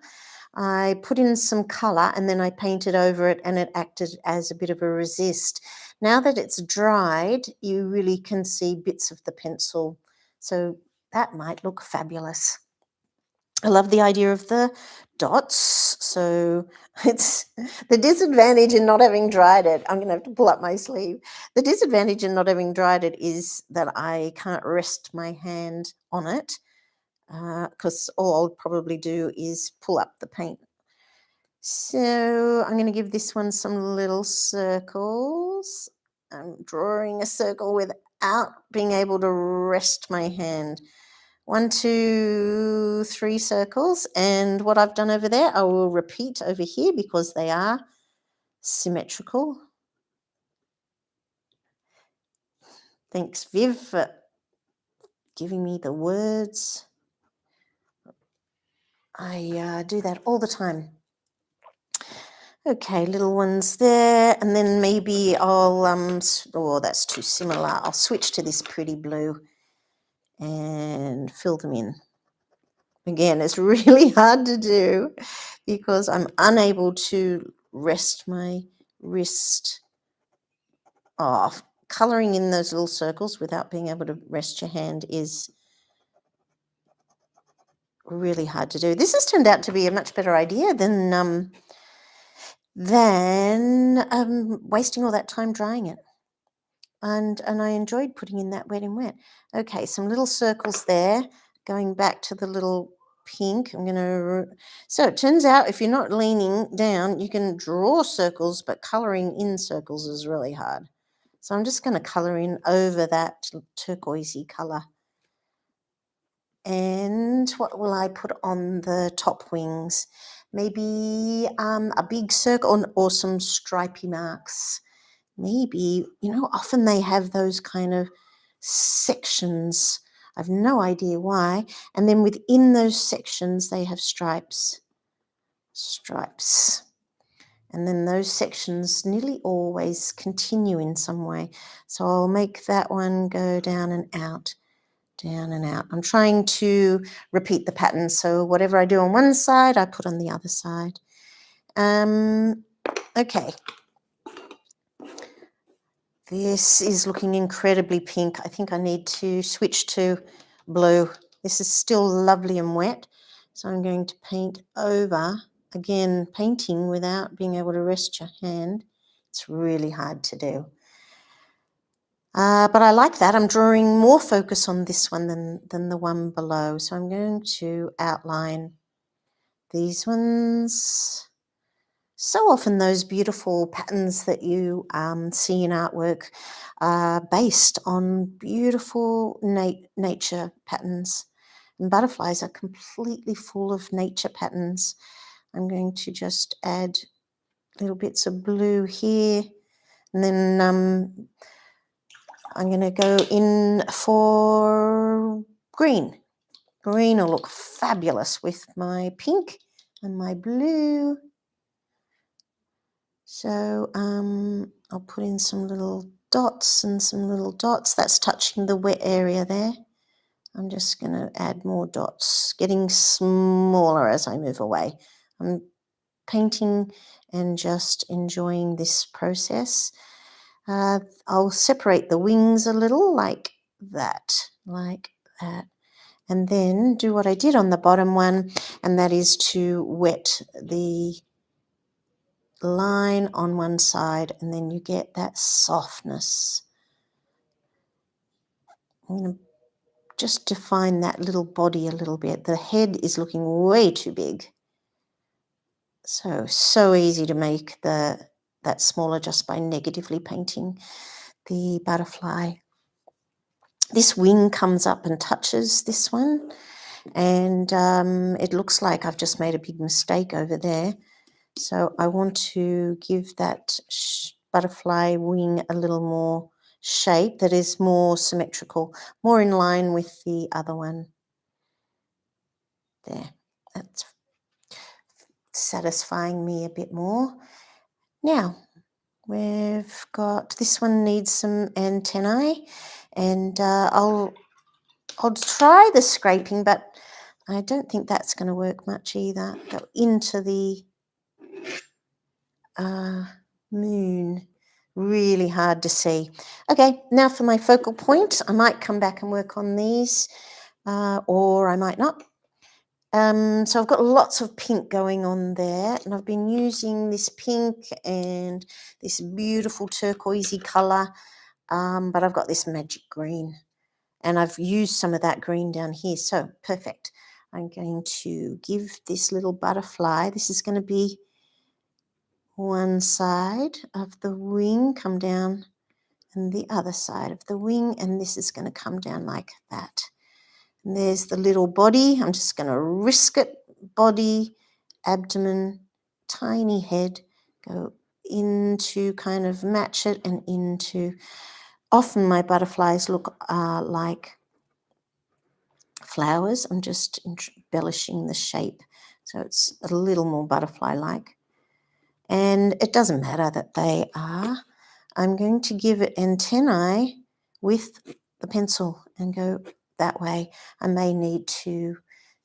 I put in some colour and then I painted over it, and it acted as a bit of a resist. Now that it's dried, you really can see bits of the pencil. So that might look fabulous. I love the idea of the dots. So it's the disadvantage in not having dried it. I'm going to have to pull up my sleeve. The disadvantage in not having dried it is that I can't rest my hand on it, because all I'll probably do is pull up the paint. So I'm going to give this one some little circles. I'm drawing a circle without being able to rest my hand. 1, 2, 3 circles. And what I've done over there, I will repeat over here because they are symmetrical. Thanks, Viv, for giving me the words. I do that all the time. Okay, little ones there, and then maybe I'll, oh, that's too similar. I'll switch to this pretty blue and fill them in. Again, it's really hard to do because I'm unable to rest my wrist off. Colouring in those little circles without being able to rest your hand is really hard to do. This has turned out to be a much better idea than wasting all that time drying it. And I enjoyed putting in that wet in wet. Okay, some little circles there. Going back to the little pink, so it turns out if you're not leaning down, you can draw circles, but colouring in circles is really hard. So I'm just going to colour in over that turquoisey colour. And what will I put on the top wings? Maybe a big circle or some stripy marks. Maybe, often they have those kind of sections. I've no idea why. And then within those sections, they have stripes. And then those sections nearly always continue in some way. So I'll make that one go down and out, down and out. I'm trying to repeat the pattern. So whatever I do on one side, I put on the other side. Okay. This is looking incredibly pink. I think I need to switch to blue. This is still lovely and wet. So I'm going to paint over. Again, painting without being able to rest your hand. It's really hard to do. But I like that. I'm drawing more focus on this one than the one below. So I'm going to outline these ones. So often those beautiful patterns that you see in artwork are based on beautiful nature patterns. And butterflies are completely full of nature patterns. I'm going to just add little bits of blue here. And then I'm going to go in for green. Green will look fabulous with my pink and my blue. So I'll put in some little dots and some little dots. That's touching the wet area there. I'm just going to add more dots, getting smaller as I move away. I'm painting and just enjoying this process. I'll separate the wings a little like that, and then do what I did on the bottom one, and that is to wet the line on one side, and then you get that softness. I'm going to just define that little body a little bit. The head is looking way too big. So easy to make that smaller just by negatively painting the butterfly. This wing comes up and touches this one, and it looks like I've just made a big mistake over there. So I want to give that butterfly wing a little more shape that is more symmetrical, more in line with the other one. There, that's satisfying me a bit more. Now, we've got, this one needs some antennae, and I'll try the scraping, but I don't think that's going to work much either. Go into the moon. Really hard to see. Okay, now for my focal point. I might come back and work on these, or I might not. So I've got lots of pink going on there, and I've been using this pink and this beautiful turquoisey colour, but I've got this magic green, and I've used some of that green down here, so perfect. I'm going to give this little butterfly, this is going to be one side of the wing, come down, and the other side of the wing, and this is going to come down like that. And there's the little body. I'm just going to risk it. Body, abdomen, tiny head, go into, kind of match it, and into. Often my butterflies look like flowers. I'm just embellishing the shape so it's a little more butterfly-like. And it doesn't matter that they are. I'm going to give it antennae with the pencil and go that way. I may need to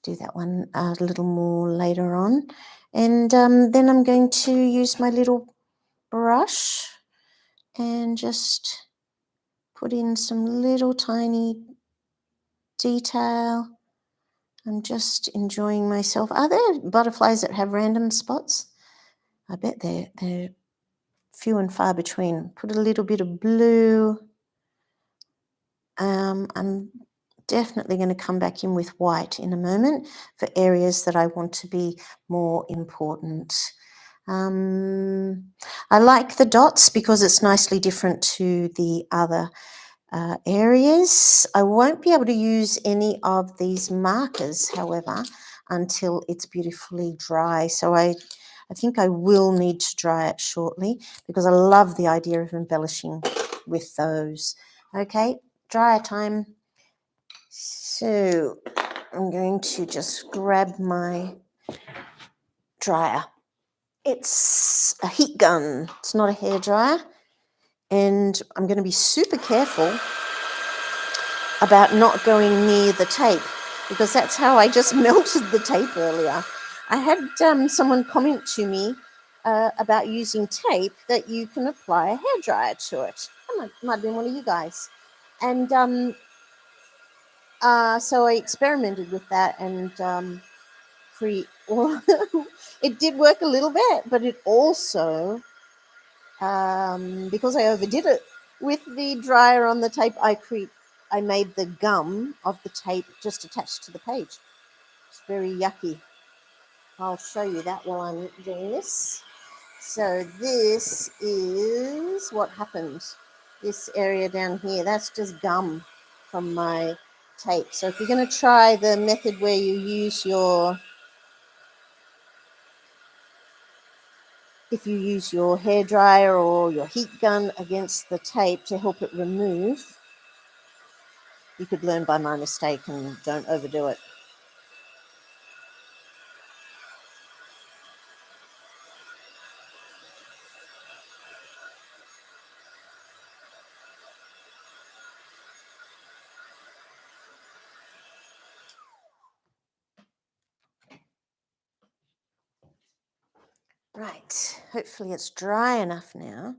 do that one a little more later on. And then I'm going to use my little brush and just put in some little tiny detail. I'm just enjoying myself. Are there butterflies that have random spots? I bet they're few and far between. Put a little bit of blue. I'm definitely going to come back in with white in a moment for areas that I want to be more important. I like the dots because it's nicely different to the other areas. I won't be able to use any of these markers, however, until it's beautifully dry. So I think I will need to dry it shortly because I love the idea of embellishing with those. Okay, dryer time. So I'm going to just grab my dryer. It's a heat gun. It's not a hairdryer. And I'm going to be super careful about not going near the tape because that's how I just melted the tape earlier. I had someone comment to me about using tape that you can apply a hairdryer to it. That might have been one of you guys. And so I experimented with that and it did work a little bit, but it also, because I overdid it with the dryer on the tape, I made the gum of the tape just attached to the page. It's very yucky. I'll show you that while I'm doing this. So this is what happened. This area down here, that's just gum from my tape. So if you're going to try the method where you use your hairdryer or your heat gun against the tape to help it remove, you could learn by my mistake and don't overdo it. Right, hopefully it's dry enough now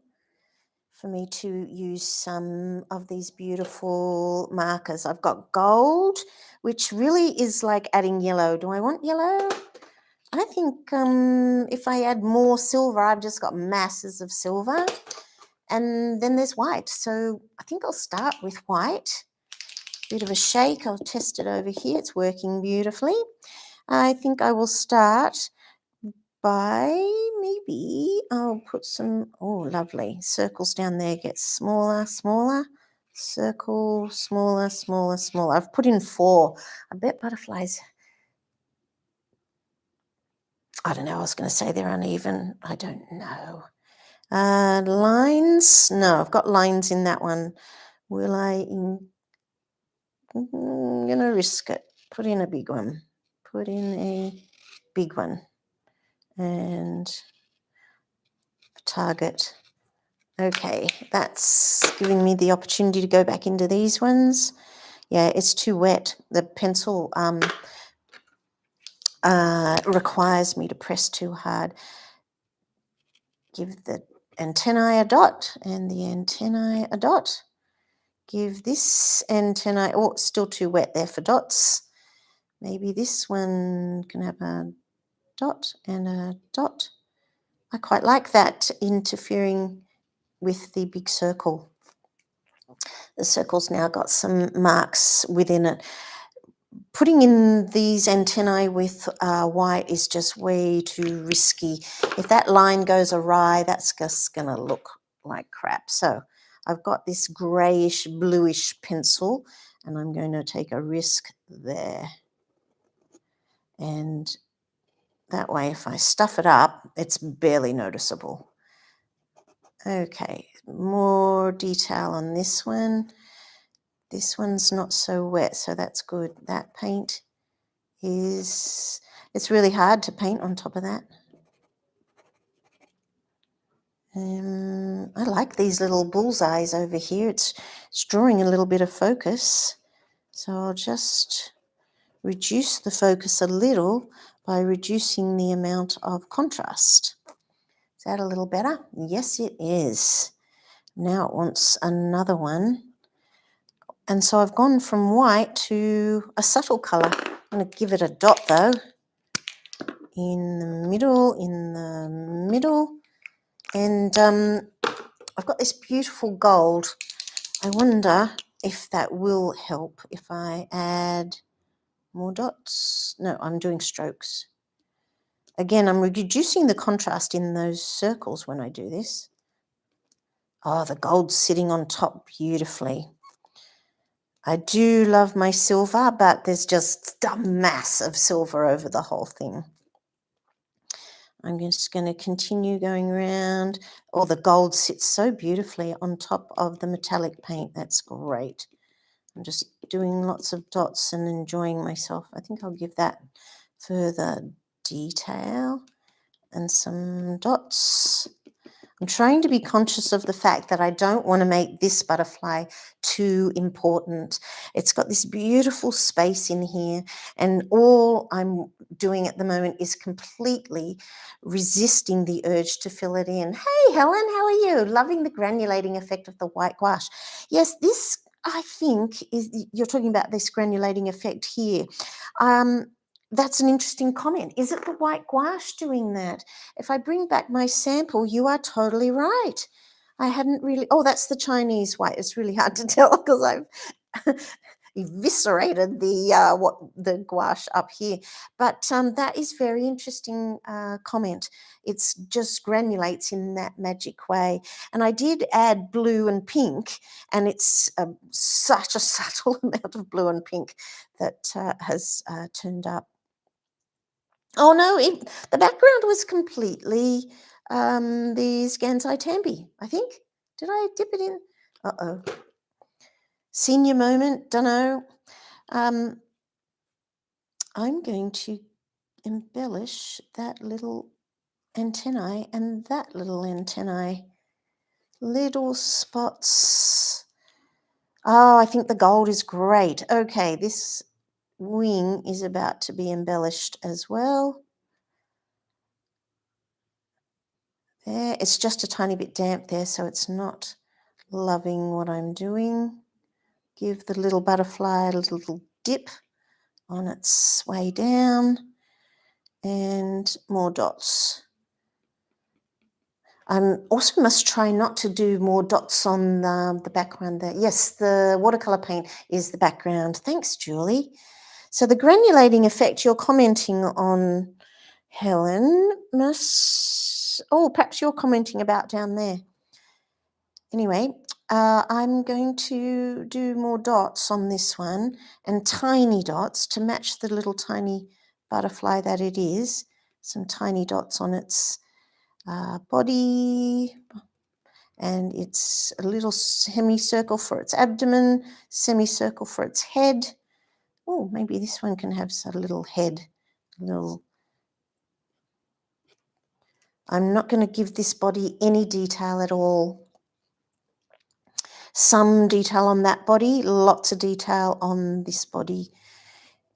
for me to use some of these beautiful markers. I've got gold, which really is like adding yellow. Do I want yellow? I think if I add more silver, I've just got masses of silver. And then there's white. So I think I'll start with white. Bit of a shake. I'll test it over here. It's working beautifully. I think I will start by maybe I'll put some, oh, lovely, circles down there, get smaller, smaller, circle, smaller, smaller, smaller. I've put in 4. I bet butterflies, I don't know, I was going to say they're uneven. I don't know. Lines, no, I've got lines in that one. Will I'm going to risk it. Put in a big one. Put in a big one. And target. Okay, that's giving me the opportunity to go back into these ones. Yeah, it's too wet. The pencil requires me to press too hard. Give the antennae a dot and the antennae a dot. Give this antennae, oh, it's still too wet there for dots. Maybe this one can have a dot and a dot. I quite like that interfering with the big circle. The circle's now got some marks within it. Putting in these antennae with white is just way too risky. If that line goes awry, that's just going to look like crap. So I've got this greyish, bluish pencil, and I'm going to take a risk there. And that way, if I stuff it up, it's barely noticeable. Okay, more detail on this one. This one's not so wet, so that's good. That paint is, it's really hard to paint on top of that. I like these little bullseyes over here. It's drawing a little bit of focus. So I'll just reduce the focus a little by reducing the amount of contrast. Is that a little better? Yes, it is. Now it wants another one. And so I've gone from white to a subtle colour. I'm going to give it a dot though. In the middle. And I've got this beautiful gold. I wonder if that will help if I add more dots. No, I'm doing strokes. Again, I'm reducing the contrast in those circles when I do this. Oh, the gold's sitting on top beautifully. I do love my silver, but there's just a mass of silver over the whole thing. I'm just going to continue going around. Oh, the gold sits so beautifully on top of the metallic paint. That's great. I'm just doing lots of dots and enjoying myself. I think I'll give that further detail and some dots. I'm trying to be conscious of the fact that I don't want to make this butterfly too important. It's got this beautiful space in here, and all I'm doing at the moment is completely resisting the urge to fill it in. Hey, Helen, how are you? Loving the granulating effect of the white gouache. Yes, this, I think, is, you're talking about this granulating effect here. That's an interesting comment. Is it the white gouache doing that? If I bring back my sample, you are totally right. I hadn't really, oh, that's the Chinese white. It's really hard to tell because I've eviscerated the gouache up here. But that is very interesting comment. It's just granulates in that magic way. And I did add blue and pink, and it's such a subtle amount of blue and pink that has turned up. Oh no, the background was completely the Scansai Tambi, I think. Did I dip it in? Uh-oh. Senior moment, dunno. I'm going to embellish that little antennae and that little antennae. Little spots. Oh, I think the gold is great. Okay, this wing is about to be embellished as well. There, it's just a tiny bit damp there, so it's not loving what I'm doing. Give the little butterfly a little dip on its way down, and more dots. I also must try not to do more dots on the background there. Yes, the watercolour paint is the background. Thanks, Julie. So the granulating effect you're commenting on, Helen, perhaps you're commenting about down there. Anyway, I'm going to do more dots on this one, and tiny dots to match the little tiny butterfly that it is. Some tiny dots on its body, and it's a little semicircle for its abdomen, semicircle for its head. Oh, maybe this one can have a little head, I'm not going to give this body any detail at all. Some detail on that body, lots of detail on this body.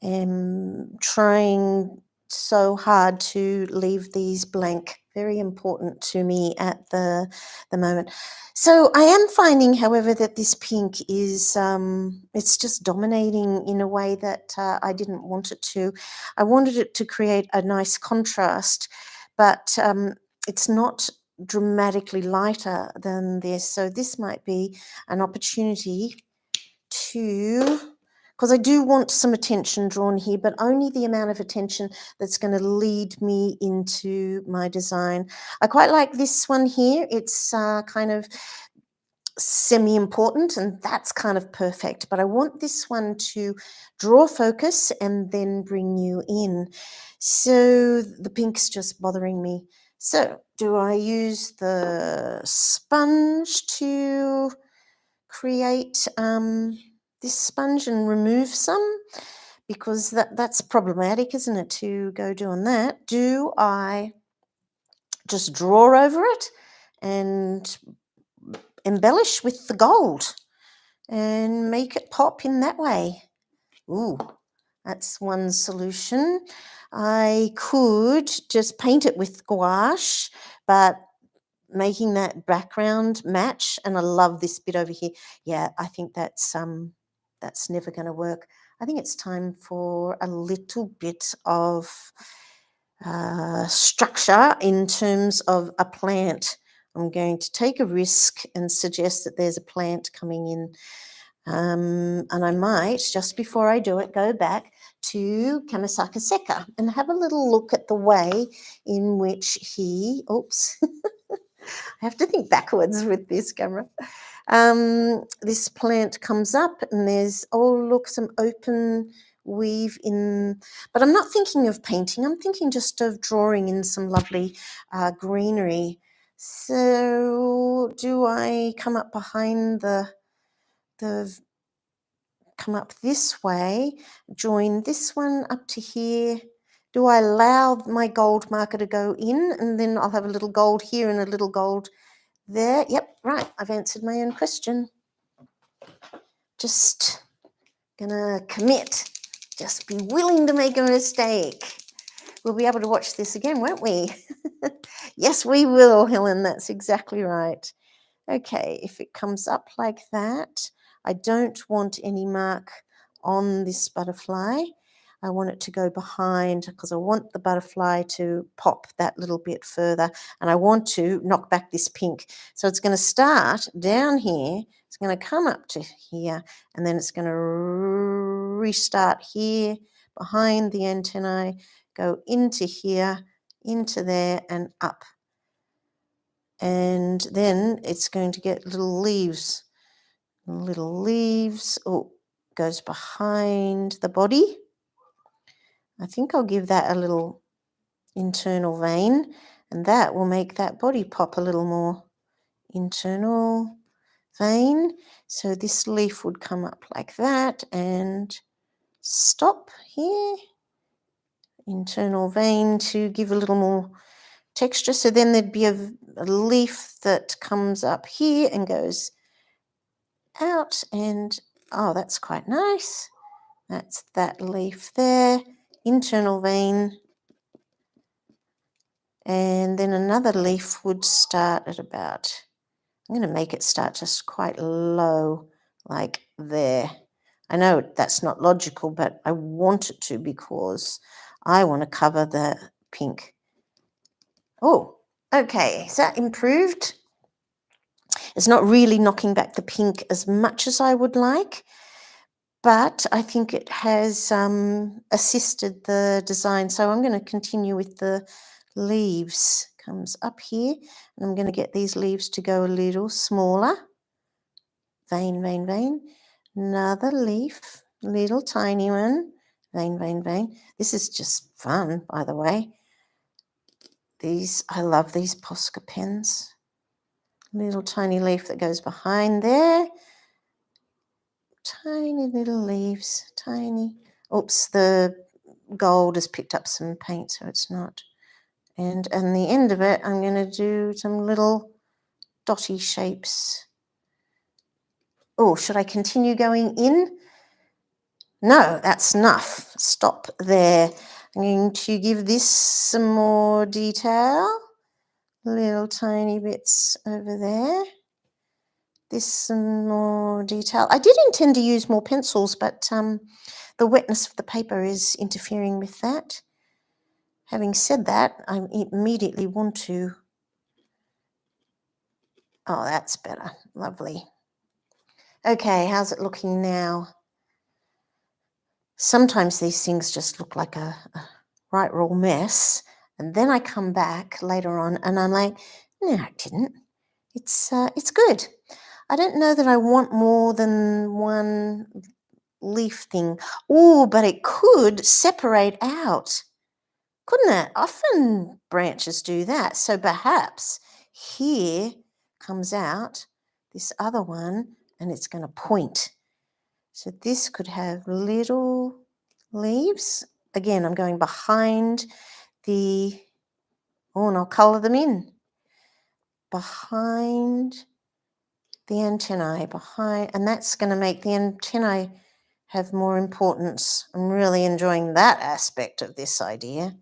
Trying so hard to leave these blank. Very important to me at the moment. So I am finding, however, that this pink is it's just dominating in a way that I didn't want it to. I wanted it to create a nice contrast, but it's not dramatically lighter than this. So this might be an opportunity to, because I do want some attention drawn here, but only the amount of attention that's going to lead me into my design. I quite like this one here. It's kind of semi-important, and that's kind of perfect, but I want this one to draw focus and then bring you in. So the pink's just bothering me. So do I use the sponge to create this sponge and remove some? Because that's problematic, isn't it, to go doing that? Do I just draw over it and embellish with the gold and make it pop in that way? Ooh, that's one solution. I could just paint it with gouache, but making that background match, and I love this bit over here. Yeah, I think that's never going to work. I think it's time for a little bit of structure in terms of a plant. I'm going to take a risk and suggest that there's a plant coming in. And I might, just before I do it, go back to Kamasaka Seka and have a little look at the way in which he, oops, I have to think backwards with this camera. This plant comes up and there's, oh, look, some open weave in, but I'm not thinking of painting. I'm thinking just of drawing in some lovely greenery. So do I come up behind the come up this way, join this one up to here? Do I allow my gold marker to go in, and then I'll have a little gold here and a little gold there? Yep, right, I've answered my own question. Just gonna commit, just be willing to make a mistake. We'll be able to watch this again, won't we? Yes, we will, Helen, that's exactly right. Okay, if it comes up like that, I don't want any mark on this butterfly. I want it to go behind because I want the butterfly to pop that little bit further, and I want to knock back this pink. So it's going to start down here, it's going to come up to here, and then it's going to restart here behind the antennae, go into here, into there, and up. And then it's going to get little leaves, oh, goes behind the body. I think I'll give that a little internal vein, and that will make that body pop a little more. Internal vein. So this leaf would come up like that and stop here. Internal vein to give a little more texture. So then there'd be a leaf that comes up here and goes out, and oh, that's quite nice. That's that leaf there, internal vein, and then another leaf would start at about, I'm going to make it start just quite low, like there. I know that's not logical, but I want it to because I want to cover the pink. Oh, okay, is that improved? It's not really knocking back the pink as much as I would like, but I think it has assisted the design. So I'm going to continue with the leaves. Comes up here, and I'm going to get these leaves to go a little smaller. Vein, vein, vein. Another leaf, little tiny one. Vein, vein, vein. This is just fun, by the way. I love these Posca pens. Little tiny leaf that goes behind there. Tiny little leaves, tiny. Oops, the gold has picked up some paint, so it's not. And the end of it, I'm going to do some little dotty shapes. Oh, should I continue going in? No, that's enough. Stop there. I'm going to give this some more detail. Little tiny bits over there. This some more detail. I did intend to use more pencils, but the wetness of the paper is interfering with that. Having said that, I immediately want to... Oh, that's better. Lovely. Okay, how's it looking now? Sometimes these things just look like a right raw mess, and then I come back later on and I'm like, no, it didn't. It's good. I don't know that I want more than one leaf thing. Oh, but it could separate out, couldn't it? Often branches do that. So perhaps here comes out this other one and it's going to point. So this could have little leaves. Again, I'm going behind the... Oh, and I'll colour them in. Behind the antennae, and that's going to make the antennae have more importance. I'm really enjoying that aspect of this idea.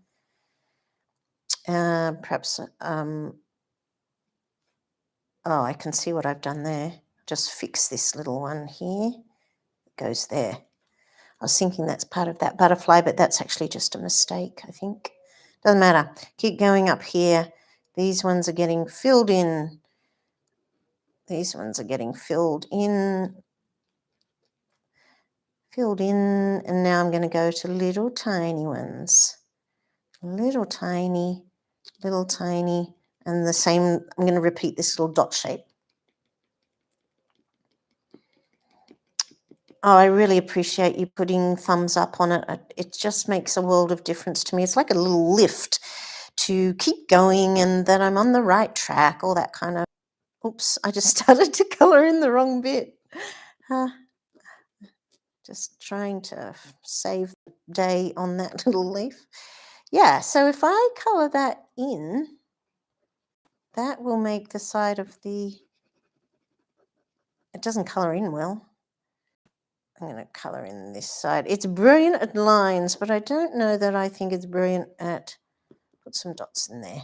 Perhaps, oh, I can see what I've done there. Just fix this little one here. It goes there. I was thinking that's part of that butterfly, but that's actually just a mistake, I think. Doesn't matter. Keep going up here. These ones are getting filled in. These ones are getting filled in, and now I'm going to go to little tiny ones. Little tiny, and the same, I'm going to repeat this little dot shape. Oh, I really appreciate you putting thumbs up on it. It just makes a world of difference to me. It's like a little lift to keep going and that I'm on the right track, all that kind of... Oops, I just started to colour in the wrong bit. Just trying to save the day on that little leaf. Yeah, so if I colour that in, that will make the side of the... It doesn't colour in well. I'm going to colour in this side. It's brilliant at lines, but I don't know that I think it's brilliant at... Put some dots in there.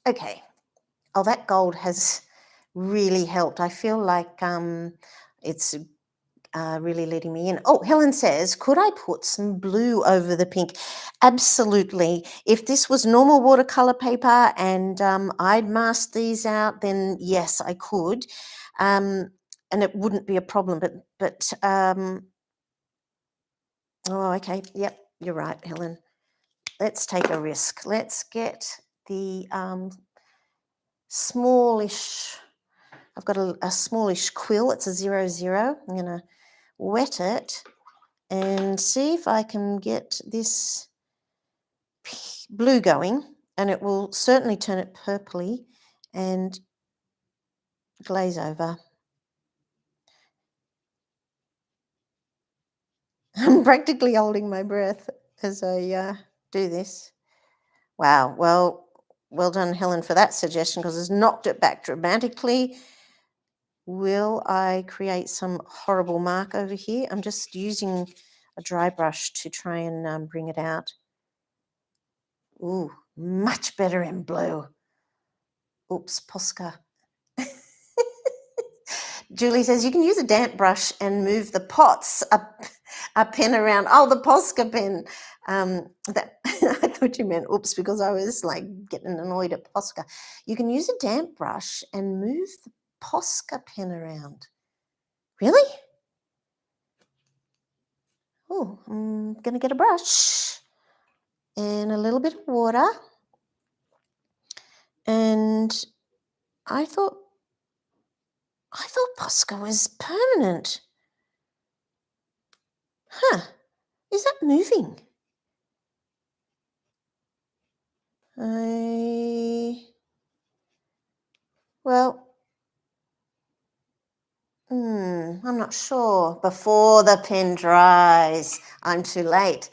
Okay. Oh, that gold has really helped. I feel like it's really letting me in. Oh, Helen says, could I put some blue over the pink? Absolutely. If this was normal watercolour paper and I'd masked these out, then yes, I could. And it wouldn't be a problem, but oh, okay, yep, you're right, Helen. Let's take a risk. Let's get the smallish... I've got a smallish quill. It's a 00. I'm going to wet it and see if I can get this blue going, and it will certainly turn it purpley and glaze over. I'm practically holding my breath as I do this. Wow, well done, Helen, for that suggestion, because it's knocked it back dramatically. Will I create some horrible mark over here? I'm just using a dry brush to try and bring it out. Ooh, much better in blue. Oops, Posca. Julie says, you can use a damp brush and move the pots, a pen around. Oh, the Posca pen. That I thought you meant oops, because I was like getting annoyed at Posca. You can use a damp brush and move the Posca pen around. Really? Oh, I'm going to get a brush and a little bit of water. And I thought Posca was permanent. Huh, is that moving? Well, I'm not sure. Before the pen dries, I'm too late.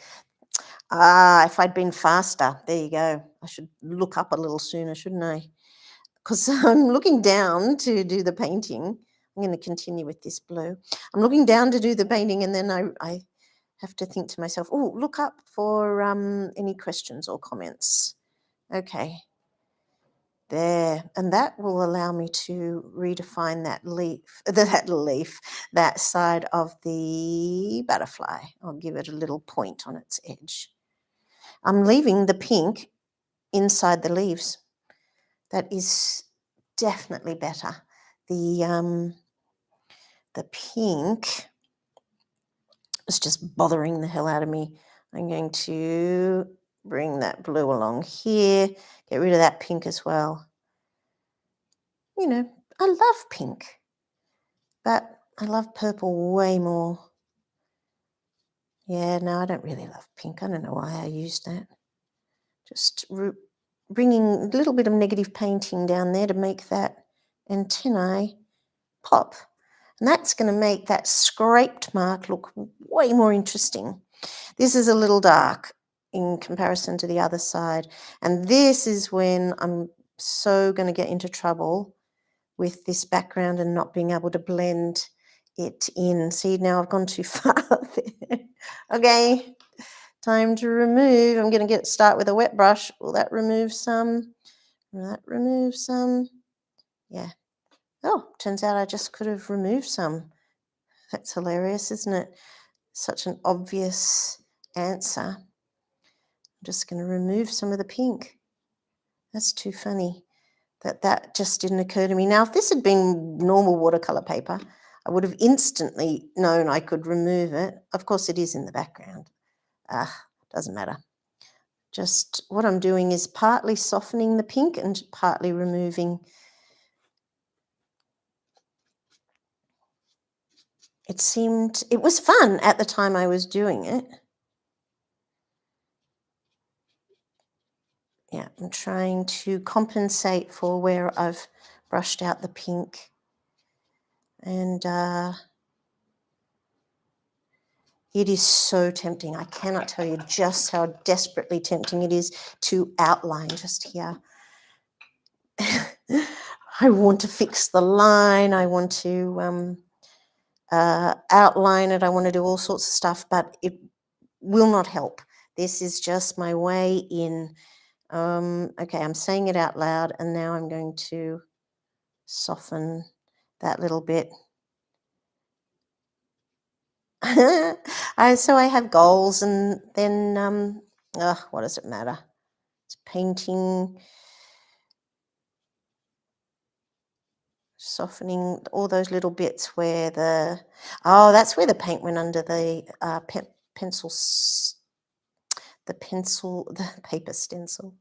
If I'd been faster, there you go. I should look up a little sooner, shouldn't I? Because I'm looking down to do the painting. I'm going to continue with this blue. I'm looking down to do the painting, and then I have to think to myself, oh, look up for any questions or comments. Okay, there. And that will allow me to redefine that side of the butterfly. I'll give it a little point on its edge. I'm leaving the pink inside the leaves. That is definitely better. The pink is just bothering the hell out of me. I'm going to bring that blue along here, get rid of that pink as well. You know, I love pink, but I love purple way more. Yeah, no, I don't really love pink. I don't know why I used that. Just bringing a little bit of negative painting down there to make that antennae pop. And that's going to make that scraped mark look way more interesting. This is a little dark in comparison to the other side. And this is when I'm so going to get into trouble with this background and not being able to blend it in. See, now I've gone too far there. Okay, time to remove. I'm going to start with a wet brush. Will that remove some? Will that remove some? Yeah. Oh, turns out I just could have removed some. That's hilarious, isn't it? Such an obvious answer. I'm just going to remove some of the pink. That's too funny that just didn't occur to me. Now, if this had been normal watercolour paper, I would have instantly known I could remove it. Of course, it is in the background. Doesn't matter. Just what I'm doing is partly softening the pink and partly removing. It was fun at the time I was doing it. Yeah, I'm trying to compensate for where I've brushed out the pink. And it is so tempting. I cannot tell you just how desperately tempting it is to outline just here. I want to fix the line. I want to outline it. I want to do all sorts of stuff, but it will not help. This is just my way in. Okay, I'm saying it out loud, and now I'm going to soften that little bit. So I have goals, and then what does it matter? It's painting, softening all those little bits where that's where the paint went under the the paper stencil.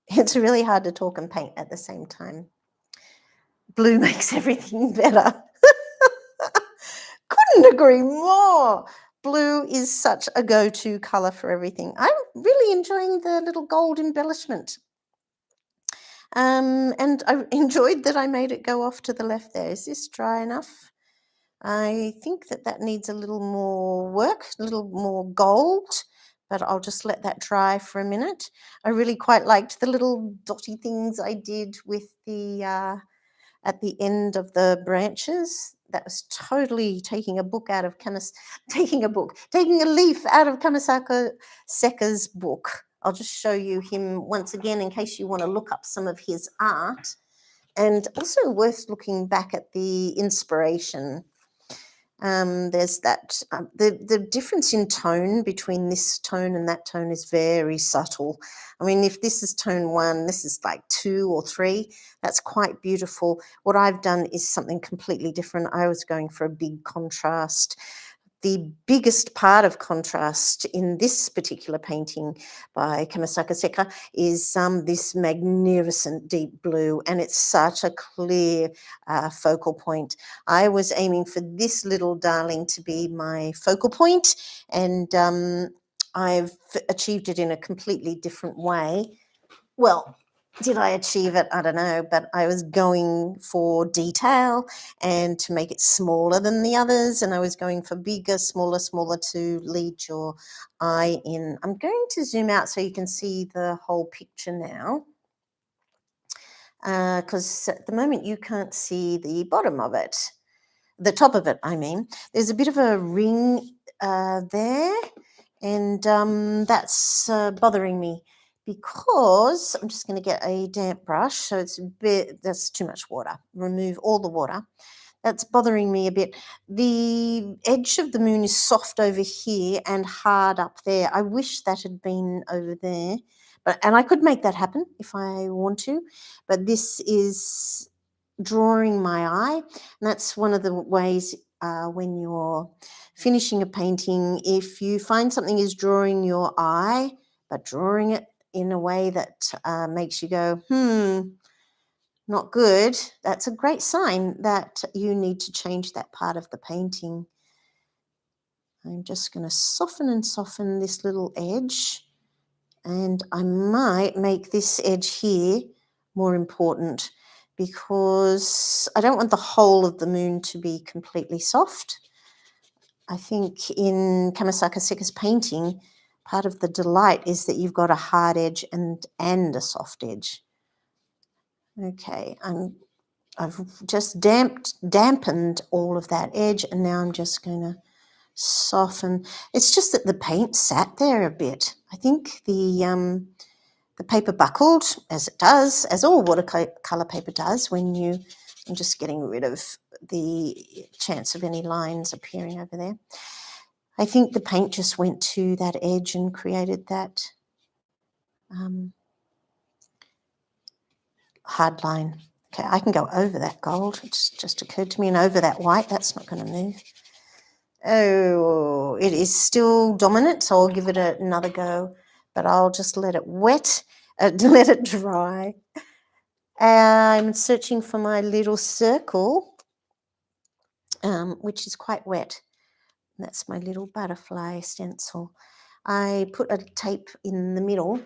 It's really hard to talk and paint at the same time. Blue makes everything better. Couldn't agree more. Blue is such a go-to colour for everything. I'm really enjoying the little gold embellishment. And I enjoyed that I made it go off to the left there. Is this dry enough? I think that needs a little more work, a little more gold, but I'll just let that dry for a minute. I really quite liked the little dotty things I did with the at the end of the branches. That was totally taking a leaf out of Kamasaka Seka's book. I'll just show you him once again in case you want to look up some of his art. And also worth looking back at the inspiration. There's that, the difference in tone between this tone and that tone is very subtle. I mean, if this is tone 1, this is like 2 or 3, that's quite beautiful. What I've done is something completely different. I was going for a big contrast. The biggest part of contrast in this particular painting by Kamasaka Seka is this magnificent deep blue, and it's such a clear focal point. I was aiming for this little darling to be my focal point, and I've achieved it in a completely different way. Well, did I achieve it? I don't know, but I was going for detail and to make it smaller than the others, and I was going for bigger, smaller to lead your eye in. I'm going to zoom out so you can see the whole picture now, because at the moment you can't see the bottom of it. The top of it, I mean. There's a bit of a ring there, and that's bothering me because I'm just going to get a damp brush. So it's a bit, that's too much water. Remove all the water. That's bothering me a bit. The edge of the moon is soft over here and hard up there. I wish that had been over there, and I could make that happen if I want to, but this is drawing my eye, and that's one of the ways when you're finishing a painting, if you find something is drawing your eye, but drawing it in a way that makes you go, not good, that's a great sign that you need to change that part of the painting. I'm just going to soften and soften this little edge, and I might make this edge here more important because I don't want the whole of the moon to be completely soft. I think in Kamasaka Seka's painting, part of the delight is that you've got a hard edge and a soft edge. Okay, I've just dampened all of that edge, and now I'm just going to soften. It's just that the paint sat there a bit. I think the paper buckled, as it does, as all watercolour paper does when you, I'm just getting rid of the chance of any lines appearing over there. I think the paint just went to that edge and created that hard line. Okay, I can go over that gold. It's just occurred to me, and over that white. That's not going to move. Oh, it is still dominant, so I'll give it another go, but I'll just let it let it dry. I'm searching for my little circle, which is quite wet. That's my little butterfly stencil. I put a tape in the middle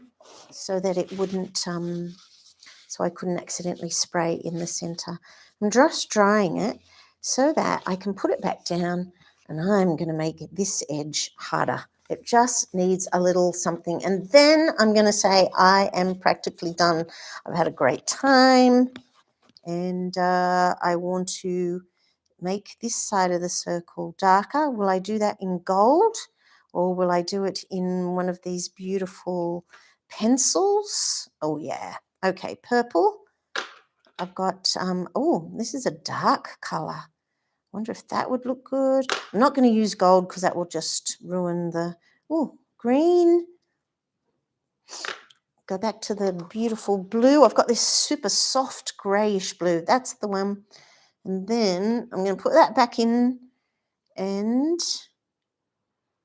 so that it wouldn't, so I couldn't accidentally spray in the centre. I'm just drying it so that I can put it back down, and I'm going to make this edge harder. It just needs a little something, and then I'm going to say I am practically done. I've had a great time, and I want to make this side of the circle darker. Will I do that in gold, or will I do it in one of these beautiful pencils? Oh yeah, okay, purple. I've got, oh, this is a dark colour. Wonder if that would look good. I'm not going to use gold because that will just ruin the, oh, green. Go back to the beautiful blue. I've got this super soft greyish blue. That's the one. And then I'm going to put that back in and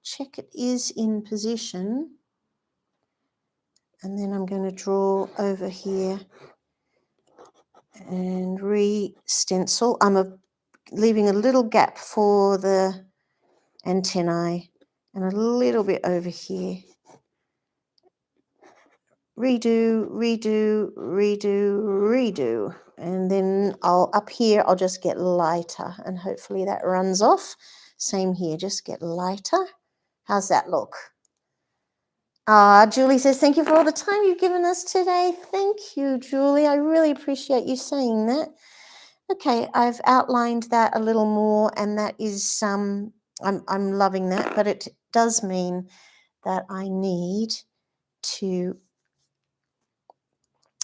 check it is in position. And then I'm going to draw over here and re-stencil. I'm leaving a little gap for the antennae and a little bit over here. Redo, redo, redo, redo. And then up here, I'll just get lighter, and hopefully that runs off. Same here, just get lighter. How's that look? Julie says, thank you for all the time you've given us today. Thank you, Julie. I really appreciate you saying that. Okay, I've outlined that a little more, and that is, I'm loving that, but it does mean that I need to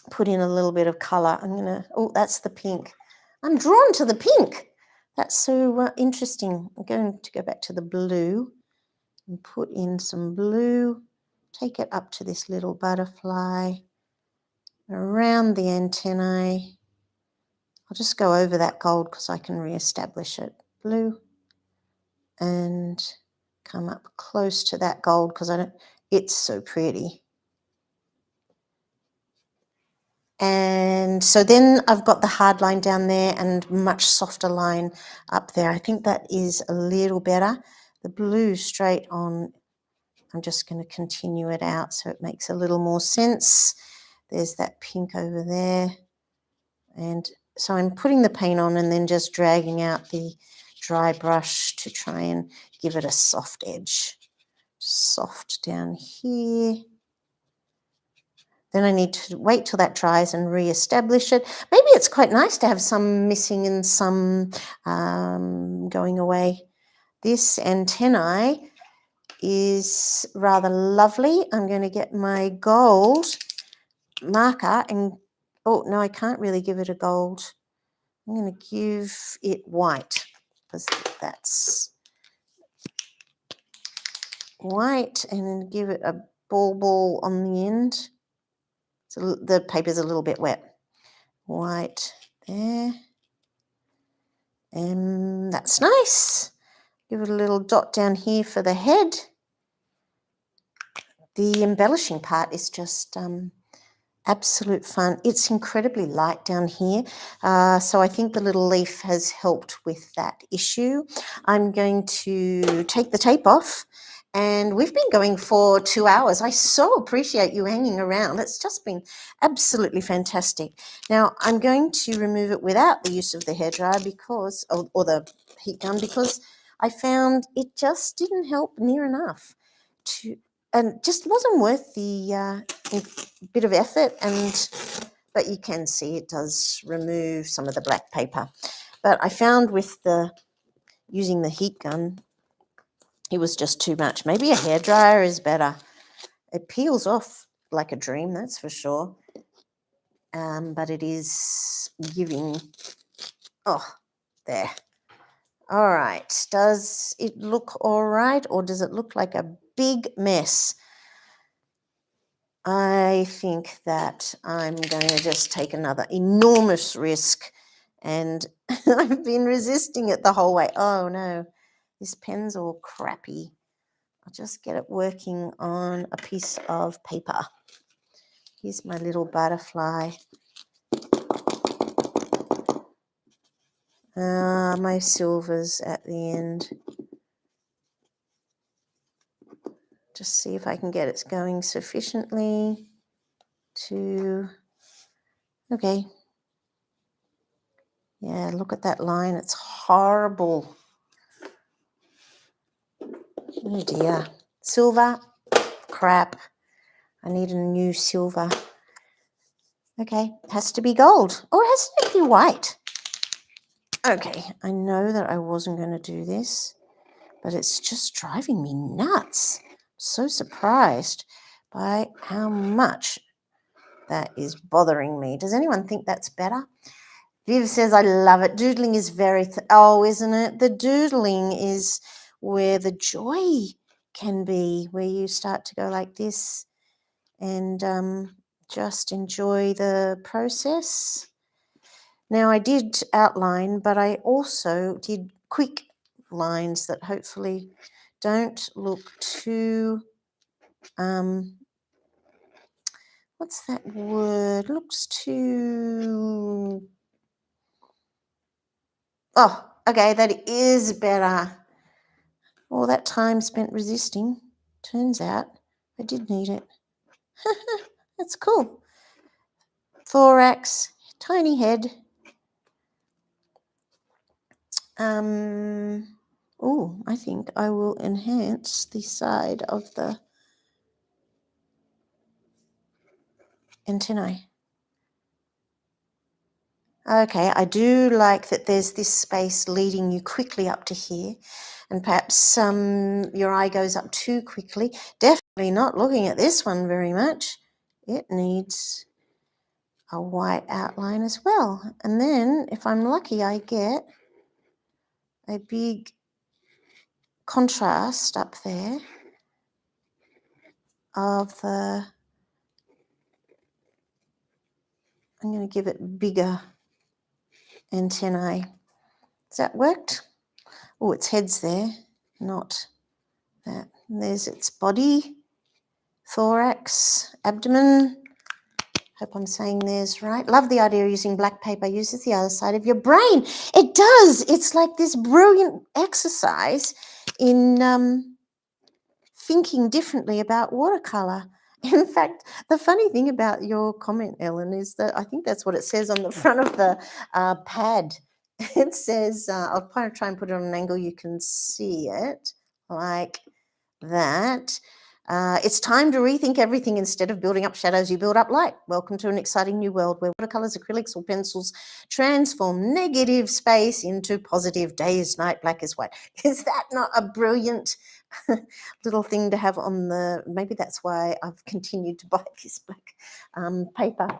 put in a little bit of colour. I'm going to, oh, that's the pink. I'm drawn to the pink. That's so interesting. I'm going to go back to the blue and put in some blue. Take it up to this little butterfly, around the antennae. I'll just go over that gold because I can re-establish it. Blue, and come up close to that gold because it's so pretty. And so then I've got the hard line down there and much softer line up there. I think that is a little better. The blue straight on, I'm just going to continue it out so it makes a little more sense. There's that pink over there. And so I'm putting the paint on and then just dragging out the dry brush to try and give it a soft edge. Soft down here. Then I need to wait till that dries and re-establish it. Maybe it's quite nice to have some missing and some going away. This antennae is rather lovely. I'm going to get my gold marker and, oh, no, I can't really give it a gold. I'm going to give it white because that's white, and then give it a ball on the end. So the paper's a little bit wet. White there. And that's nice. Give it a little dot down here for the head. The embellishing part is just absolute fun. It's incredibly light down here, so I think the little leaf has helped with that issue. I'm going to take the tape off, and we've been going for 2 hours. I so appreciate you hanging around. It's just been absolutely fantastic. Now I'm going to remove it without the use of the hairdryer because, or the heat gun, because I found it just didn't help near enough to, and just wasn't worth the bit of effort. But you can see it does remove some of the black paper. But I found with using the heat gun, it was just too much. Maybe a hairdryer is better. It peels off like a dream, that's for sure. But it is giving, oh, there. All right, does it look all right, or does it look like a big mess? I think that I'm going to just take another enormous risk, and I've been resisting it the whole way. Oh no, this pen's all crappy. I'll just get it working on a piece of paper. Here's my little butterfly. My silver's at the end. Just see if I can get it going sufficiently to, okay. Yeah, look at that line. It's horrible. Oh dear. Silver, crap. I need a new silver. Okay, it has to be gold, or it has to be white. Okay, I know that I wasn't going to do this, but it's just driving me nuts. So surprised by how much that is bothering me. Does anyone think that's better? Viv says, I love it. Doodling is very, oh, isn't it? The doodling is where the joy can be, where you start to go like this and just enjoy the process. Now, I did outline, but I also did quick lines that hopefully don't look too, what's that word? Looks too, oh, okay, that is better. All that time spent resisting, turns out I did need it. That's cool. Thorax, tiny head. Oh, I think I will enhance the side of the antennae. Okay, I do like that there's this space leading you quickly up to here, and perhaps your eye goes up too quickly. Definitely not looking at this one very much. It needs a white outline as well. And then, if I'm lucky, I get a big contrast up there of the, I'm going to give it bigger antennae. Has that worked? Oh, its head's there, not that. And there's its body, thorax, abdomen. Hope I'm saying theirs right. Love the idea of using black paper. Uses the other side of your brain. It does. It's like this brilliant exercise in thinking differently about watercolour. In fact, the funny thing about your comment, Ellen, is that I think that's what it says on the front of the pad. It says, I'll try and put it on an angle you can see it, like that. It's time to rethink everything. Instead of building up shadows, you build up light. Welcome to an exciting new world where watercolors, acrylics, or pencils transform negative space into positive. Day is night, black is white. Is that not a brilliant little thing to have on the... Maybe that's why I've continued to buy this black paper,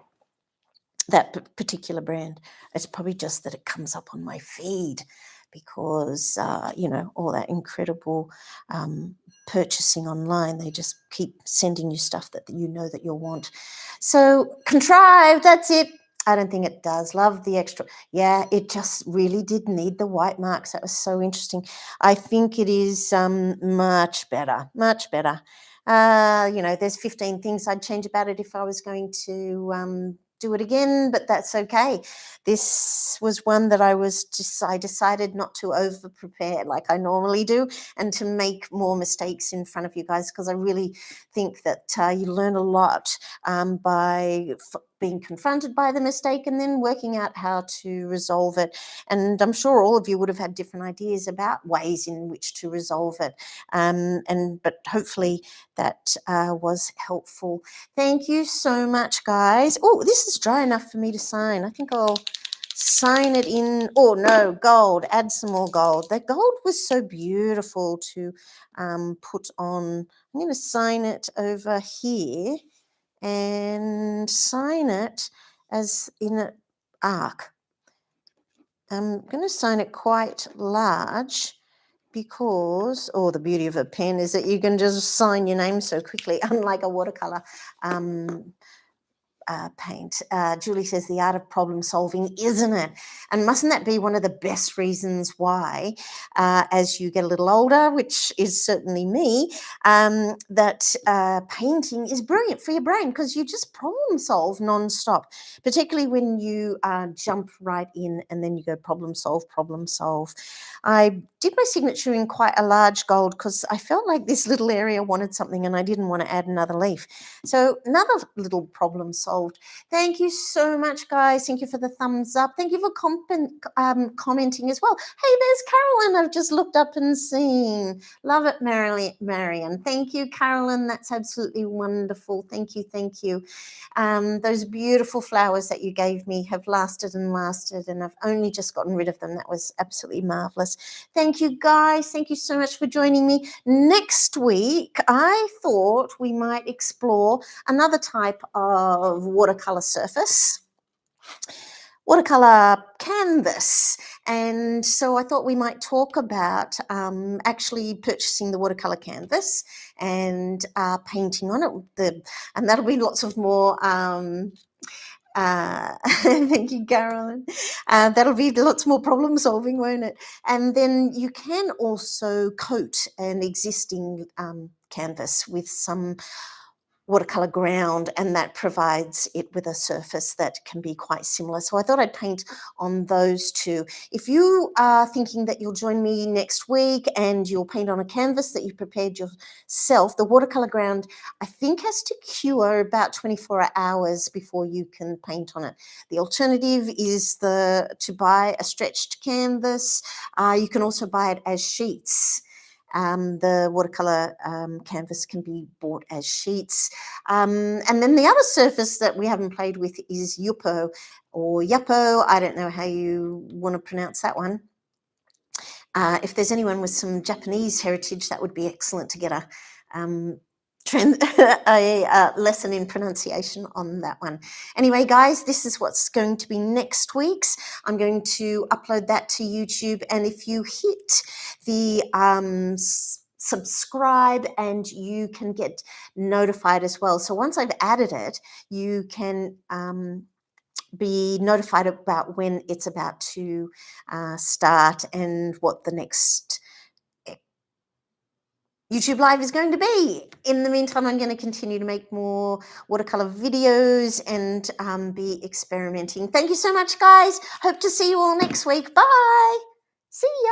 that particular brand. It's probably just that it comes up on my feed because, all that incredible purchasing online, they just keep sending you stuff that that you'll want. So contrived, that's it. I don't think it does. Love the extra. Yeah, it just really did need the white marks. That was so interesting. I think it is much better, much better. There's 15 things I'd change about it if I was going to do it again, but that's okay. This was one that I decided not to over prepare like I normally do and to make more mistakes in front of you guys, because I really think that you learn a lot by being confronted by the mistake and then working out how to resolve it. And I'm sure all of you would have had different ideas about ways in which to resolve it. But hopefully that was helpful. Thank you so much, guys. Oh, this is dry enough for me to sign. I think I'll sign it in. Oh, no, gold. Add some more gold. That gold was so beautiful to put on. I'm going to sign it over here and sign it as in an arc. I'm going to sign it quite large because, the beauty of a pen is that you can just sign your name so quickly, unlike a watercolour paint. Julie says the art of problem solving, isn't it? And mustn't that be one of the best reasons why, as you get a little older, which is certainly me, that painting is brilliant for your brain, because you just problem solve non-stop, particularly when you jump right in and then you go problem solve, problem solve. I did my signature in quite a large gold because I felt like this little area wanted something and I didn't want to add another leaf. So another little problem solved. Thank you so much, guys. Thank you for the thumbs up. Thank you for commenting as well. Hey, there's Carolyn. I've just looked up and seen. Love it, Marion. Thank you, Carolyn. That's absolutely wonderful. Thank you, thank you. Those beautiful flowers that you gave me have lasted and lasted, and I've only just gotten rid of them. That was absolutely marvellous. Thank you, guys. Thank you so much for joining me. Next week, I thought we might explore another type of watercolour surface, watercolour canvas. And so I thought we might talk about actually purchasing the watercolour canvas and painting on it. And that'll be lots of more... thank you, Carolyn. That'll be lots more problem solving, won't it? And then you can also coat an existing canvas with some watercolour ground, and that provides it with a surface that can be quite similar. So I thought I'd paint on those two. If you are thinking that you'll join me next week and you'll paint on a canvas that you've prepared yourself, the watercolour ground, I think, has to cure about 24 hours before you can paint on it. The alternative is to buy a stretched canvas. You can also buy it as sheets. The watercolour canvas can be bought as sheets. And then the other surface that we haven't played with is Yupo or Yappo. I don't know how you want to pronounce that one. If there's anyone with some Japanese heritage, that would be excellent to get a lesson in pronunciation on that one. Anyway, guys, this is what's going to be next week's. I'm going to upload that to YouTube, and if you hit the subscribe, and you can get notified as well. So once I've added it, you can be notified about when it's about to start and what the next YouTube Live is going to be. In the meantime, I'm going to continue to make more watercolour videos and be experimenting. Thank you so much, guys. Hope to see you all next week. Bye. See ya.